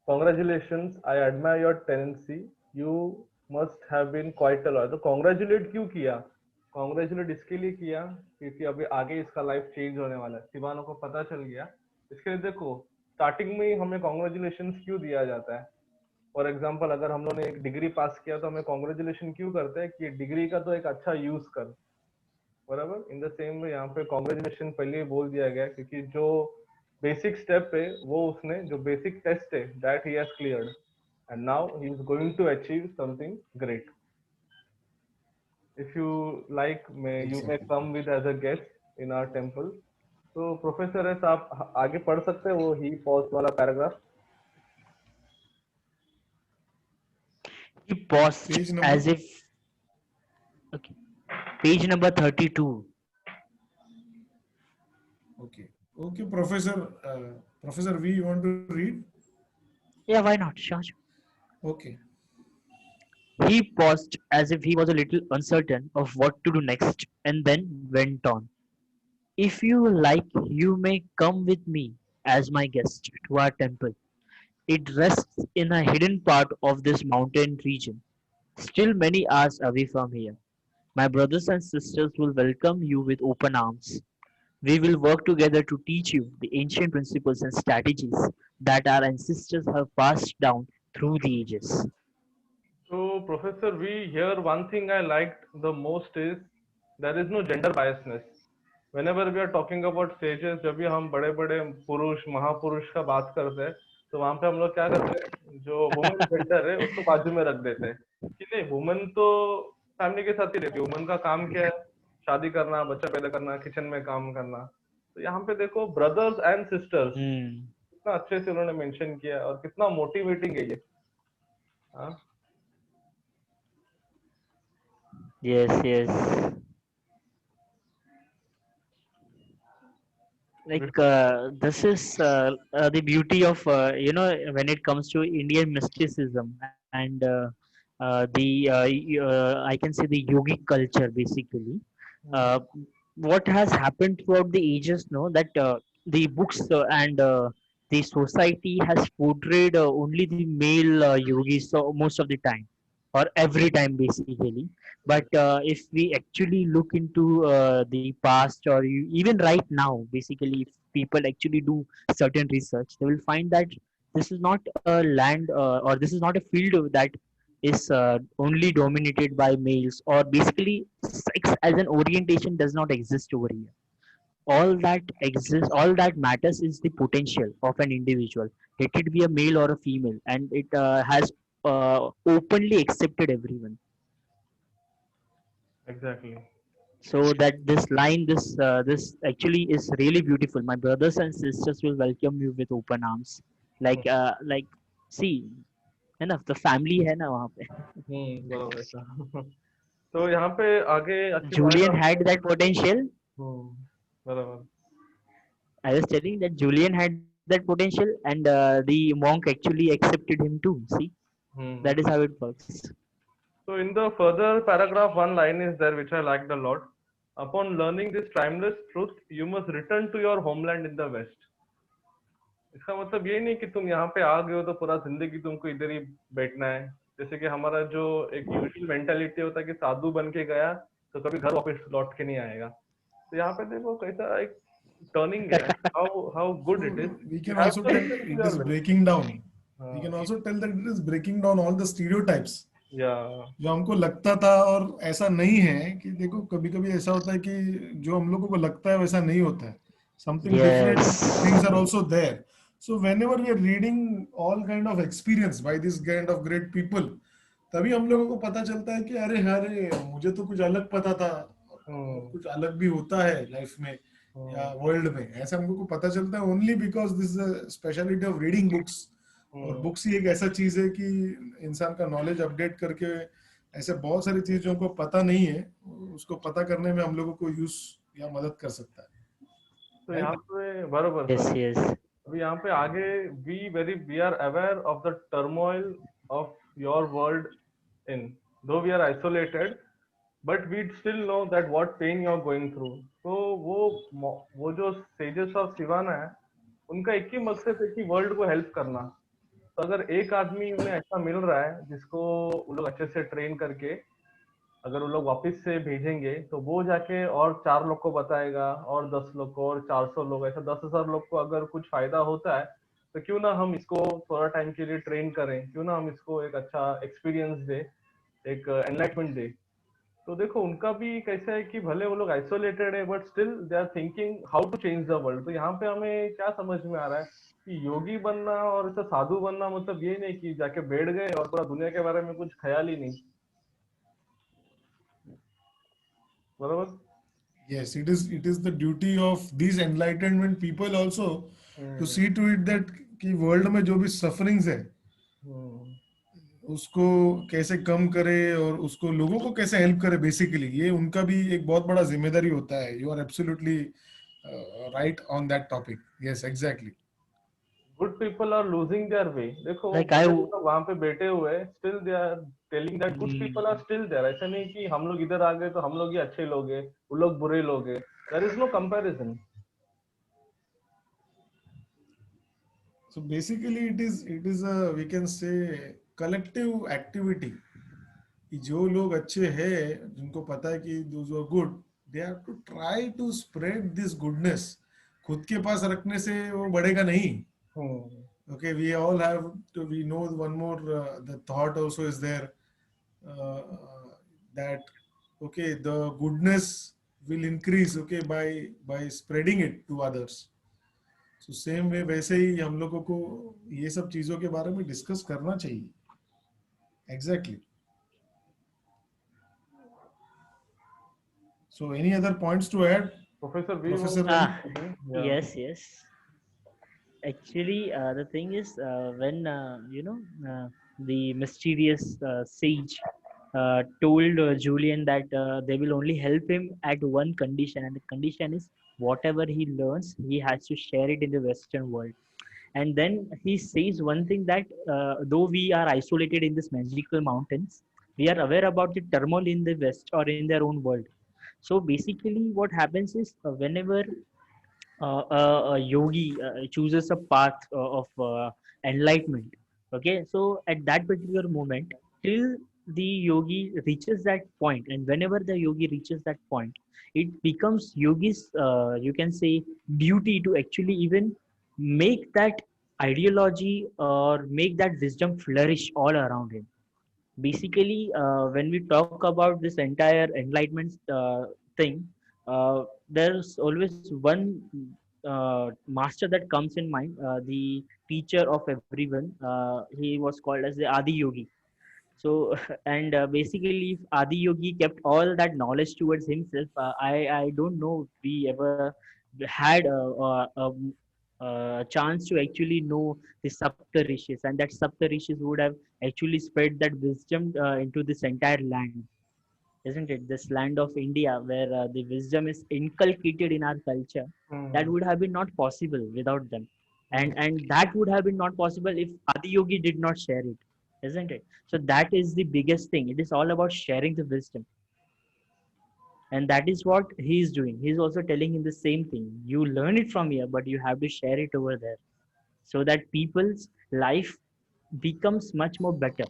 Congratulations, I admire your tenacity, you must have been quite a lawyer. तो कॉन्ग्रेचुलेट क्यों किया? कॉन्ग्रेचुलेट इसके लिए किया क्योंकि अभी आगे इसका लाइफ चेंज होने वाला है, शिवानो को पता चल गया. इसके लिए देखो स्टार्टिंग में ही हमें कॉन्ग्रेचुलेशन क्यों दिया जाता है. फॉर एग्जाम्पल अगर हम लोग ने एक डिग्री पास किया तो हमें कॉन्ग्रेचुलेशन क्यों करते हैं कि डिग्री का तो एक अच्छा यूज कर. बराबर इन द सेम वे यहाँ पे कॉन्ग्रेचुलेशन पहले ही बोल दिया गया क्योंकि जो बेसिक स्टेप है वो उसने, जो बेसिक टेस्ट है that he has cleared and now he is going to achieve something great. If you like may you may Exactly. Come with as a guest in our temple. तो professor S आप आगे पढ़ सकते हैं वो ही pause वाला paragraph. He paused Page number. as if. Okay. Page number 32. Okay. Okay, Professor. Professor V, you want to read? Yeah, why not? Sure, sure. Okay. He paused as if he was a little uncertain of what to do next and then went on. If you like, you may come with me as my guest to our temple. It rests in a hidden part of this mountain region, still many hours away from here. My brothers and sisters will welcome you with open arms. We will work together to teach you the ancient principles and strategies that our ancestors have passed down through the ages. So, Professor V, here one thing I liked the most is there is no gender biasness. Whenever we are talking about sages, जब भी हम बड़े बड़े पुरुष महापुरुष का बात करते हैं तो वहां पे हम लोग क्या करते हैं, जो वुमेन जेंडर है उसको बाजू में रख देते हैं कि नहीं, वुमेन तो फैमिली के साथ ही रहती है, वुमेन का काम क्या है, शादी करना, बच्चा पैदा करना, किचन में काम करना. तो यहाँ पे देखो ब्रदर्स एंड सिस्टर्स Hmm. कितना अच्छे से उन्होंने मेंशन किया और कितना मोटिवेटिंग है ये. हाँ. Yes, yes. Like this is the beauty of when it comes to Indian mysticism and I can say the yogic culture basically. Uh, what has happened throughout the ages, no, that the books and the society has portrayed only the male yogis so most of the time or every time basically. But if we actually look into the past or even right now basically, if people actually do certain research, they will find that this is not a land or this is not a field that is only dominated by males, or basically sex as an orientation does not exist over here. All that exists, all that matters is the potential of an individual, let it be a male or a female, and it has openly accepted everyone. Exactly. So that this line, this actually is really beautiful. My brothers and sisters will welcome you with open arms, like see, है ना, the family है ना वहाँ पे. बराबर था। तो यहाँ पे आगे अच्छी Julian paragraph। had that potential. हम्म, बराबर। I was telling that Julian had that potential, and the monk actually accepted him too. See, that hmm. is how it works. So in the further paragraph, one line is there which I liked a lot. Upon learning this timeless truth, you must return to your homeland in the West. इसका मतलब ये नहीं कि तुम यहाँ पे आ गए हो तो पूरा जिंदगी तुमको इधर ही बैठना है। जैसे कि हमारा जो एक यूजुअल मेंटालिटी होता है कि साधु बन के गया तो कभी घर वापस लौट के नहीं आएगा। तो यहाँ पे देखो कैसा एक टर्निंग है, how good it is. So we you can have also to tell return to it your is waste. breaking down. We हाँ, can also tell that it is breaking down all the stereotypes या जो हमको लगता था, और ऐसा नहीं है कि देखो कभी कभी ऐसा होता है कि जो हम लोगों को लगता है वैसा नहीं होता है. Something different things Yes. are also there. So whenever we are reading all kind of experience by this kind of great people, तभी हम लोगों को पता चलता है कि अरे अरे मुझे तो कुछ अलग पता था, और हम्म, कुछ अलग भी होता है लाइफ में या हम्म, वर्ल्ड में. ऐसा हमको को पता चलता है only because this speciality of reading books. और हम्म। बुक्स ही एक ऐसा चीज है कि इंसान का नॉलेज अपडेट करके ऐसे बहुत सारी चीज जो हमको पता नहीं है उसको पता करने में हम लोगों को यूज या मदद कर सकता है. तो यहाँ राइट. पे बरोबर Yes, सर। yes. अभी यहाँ पे आगे we are aware of the turmoil of your world in, though we are isolated but we still know that what pain you are going through. तो वो जो सेजेस ऑफ सिवाना है उनका एक ही मकसद है कि वर्ल्ड को हेल्प करना। तो अगर एक आदमी उन्हें ऐसा मिल रहा है जिसको वो लोग अच्छे से ट्रेन करके अगर वो लोग वापस से भेजेंगे तो वो जाके और 4 लोग को बताएगा, और 10 लोग को, और 400 लोग, ऐसा 10,000 लोग को अगर कुछ फायदा होता है तो क्यों ना हम इसको थोड़ा टाइम के लिए ट्रेन करें, क्यों ना हम इसको एक अच्छा एक्सपीरियंस दे, एक एनलाइटमेंट दे। तो देखो उनका भी कैसा है कि भले वो लोग आइसोलेटेड है but still they are thinking how to change the world. तो यहाँ पे हमें क्या समझ में आ रहा है कि योगी बनना और ऐसा साधु बनना मतलब ये नहीं कि जाके बैठ गए और पूरा दुनिया के बारे में कुछ ख्याल ही नहीं। बराबर। Yes, it is the duty of these enlightenment people also to hmm, see to it that कि वर्ल्ड में जो भी सफरिंग्स है हम्म, उसको कैसे कम करे और उसको लोगों को कैसे हेल्प करे. बेसिकली ये उनका भी एक बहुत बड़ा जिम्मेदारी होता है. You are absolutely right on that topic. Yes, exactly. Good people are losing their way. देखो Like I. भले वो लोग वहां पे बैठे हुए हैं still they are telling that good people are Mm, still there. ऐसा नहीं कि हम लोग इधर आ गए तो हम लोग ही अच्छे लोग हैं, वो लोग बुरे लोग हैं। There is no comparison. So basically it is a, we can say, collective activity कि जो लोग अच्छे हैं जिनको पता है कि those who are good, they have to try to spread this goodness. खुद के पास रखने से वो बढ़ेगा नहीं. हम्म, Okay, we all have to, we know one more, the thought also is there, uh, that, okay, the goodness will increase, okay, by spreading it to others. So same way वैसे ही हम लोगों को ये सब चीजों के बारे में डिस्कस करना चाहिए. Exactly. So any other points to add, professor V Professor want Ravi? ah, या yes, yes. Actually, the thing is, when the mysterious sage told Julian that they will only help him at one condition, and the condition is whatever he learns, he has to share it in the Western world. And then he says one thing that though we are isolated in these magical mountains, we are aware about the turmoil in the West or in their own world. So basically, what happens is whenever a yogi chooses a path of enlightenment, okay, so at that particular moment, till the yogi reaches that point, and whenever the yogi reaches that point, it becomes yogi's, you can say, duty to actually even make that ideology or make that wisdom flourish all around him. Basically, when we talk about this entire enlightenment thing, there's always one master that comes in mind, the teacher of everyone. He was called as the Adi Yogi. So, and basically, if Adi Yogi kept all that knowledge towards himself, I don't know if we ever had a chance to actually know the Sapta Rishis, and that Sapta Rishis would have actually spread that wisdom into this entire land, isn't it? This land of India, where the wisdom is inculcated in our culture, that Hmm. would have been not possible without them, Hmm. and that would have been not possible if Adi Yogi did not share it, isn't it? So that is the biggest thing. It is all about sharing the wisdom, and that is what he is doing. He is also telling him the same thing. You learn it from here, but you have to share it over there, so that people's life becomes much more better,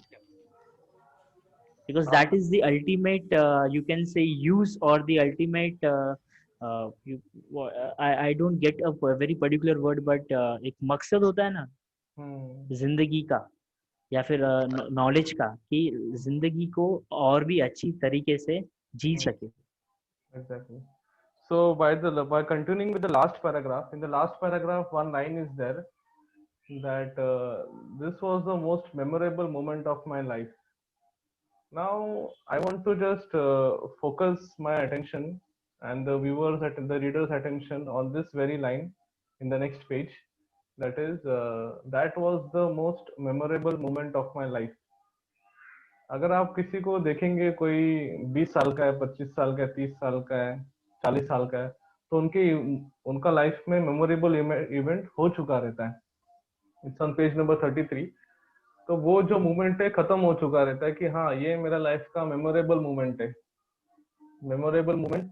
because that is the ultimate, you can say, use, or the ultimate I don't get a very particular word, but एक मकसद होता है ना Hmm. जिंदगी का, या फिर knowledge का, कि जिंदगी को और भी अच्छी तरीके से जी Hmm. सके. Exactly. So by continuing with the last paragraph, in the last paragraph, one line is there that this was the most memorable moment of my life. Now I want to just focus my attention and the reader's attention on this very line in the next page. That is, that was the most memorable moment of my life. अगर आप किसी को देखेंगे, कोई 20 साल का है, 25 साल का है, 30 साल का है, 40 साल का है, तो उनका लाइफ में मेमोरेबल इवेंट हो चुका रहता है. It's on page number 33. तो वो जो मोमेंट है खत्म हो चुका रहता है कि हाँ ये मेरा लाइफ का मेमोरेबल मोमेंट है. मेमोरेबल मोमेंट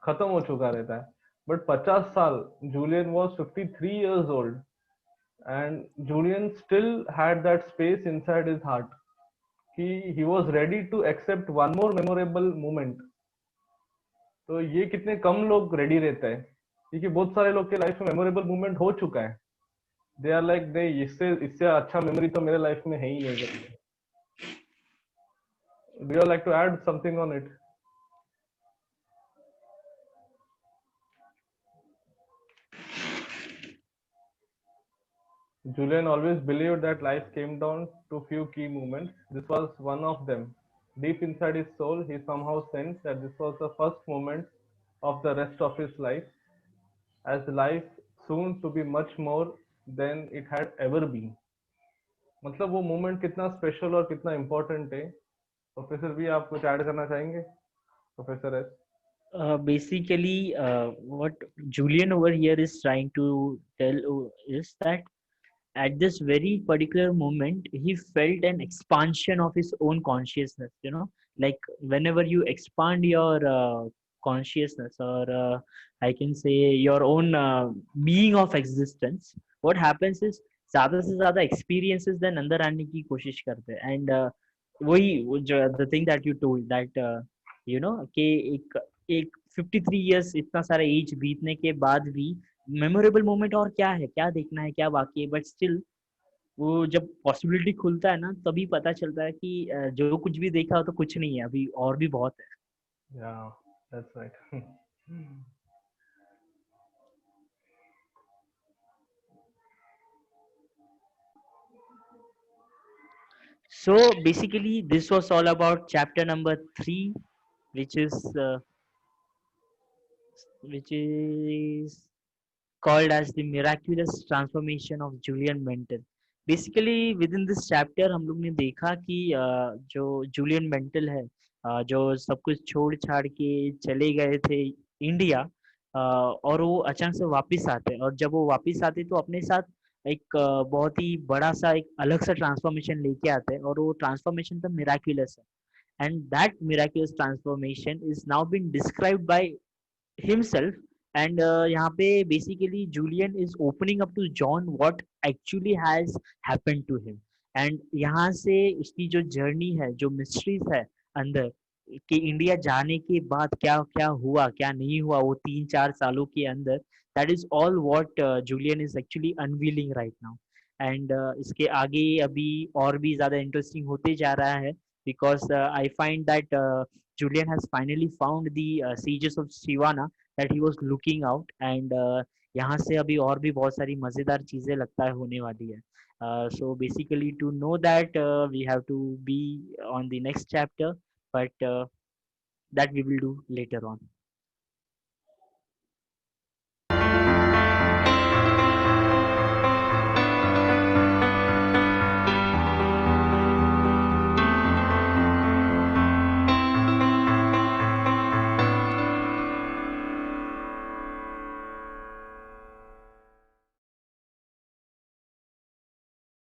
खत्म हो चुका रहता है. बट 50 साल, Julian was 53 years old, and Julian still had that space inside his heart. He was ready to accept one more memorable moment. तो ये कितने कम लोग रेडी रहते हैं, क्योंकि बहुत सारे लोग के लाइफ में मेमोरेबल मोमेंट हो चुका है. दे आर लाइक दे इससे इससे अच्छा मेमोरी तो मेरे लाइफ में है ही नहीं. Do you like to add something on it? Julian always believed that life came down to few key moments. This was one of them. Deep inside his soul, he somehow sensed that this was the first moment of the rest of his life, as life soon to be much more than it had ever been. मतलब वो moment कितना special और कितना important है. Professor भी आप कुछ add करना चाहेंगे? Professor S. Basically, what Julian over here is trying to tell is that at this very particular moment he felt an expansion of his own consciousness, like whenever you expand your consciousness, or I can say your own being of existence, what happens is ज्यादा से ज्यादा experiences then अंदर आने की कोशिश करते हैं. And the thing that you told, that कि एक 53 years इतना सारा एज बीतने के बाद भी मेमोरेबल मोमेंट और क्या है, क्या देखना है, क्या बाकी है, बट स्टिल वो जब पॉसिबिलिटी खुलता है ना, तभी पता चलता है कि जो कुछ भी देखा हो तो कुछ नहीं है, अभी और भी बहुत है. या that's right. So basically this was all about chapter number 3, which is uh, which is called as the miraculous transformation of Julian Mental. Basically within this chapter हम लोग ने देखा कि जो जूलियन मेंटल है, जो सब कुछ छोड़ छाड़ के चले गए थे इंडिया, और वो अचानक से वापस आते हैं, और जब वो वापस आते तो अपने साथ एक बहुत ही बड़ा सा एक अलग सा ट्रांसफॉर्मेशन लेके आते हैं, और वो ट्रांसफॉर्मेशन तो मिराक्युलस है. And that miraculous transformation is now being described by himself. And यहाँ पे basically Julian is opening up to John what actually has happened to him. And यहाँ से उसकी जो जर्नी है, जो मिस्ट्रीज है अंदर, कि इंडिया जाने के बाद क्या क्या हुआ, क्या नहीं हुआ वो 3-4 सालों के अंदर, that is all what Julian is actually unveiling right now. And इसके आगे अभी और भी ज़्यादा इंटरेस्टिंग होते जा रहा है, because I find that Julian has finally found the sieges of Shivana that he was looking out, and यहाँ से अभी और भी बहुत सारी मज़ेदार चीज़ें लगता है होने वाली है. So basically to know that we have to be on the next chapter, but that we will do later on.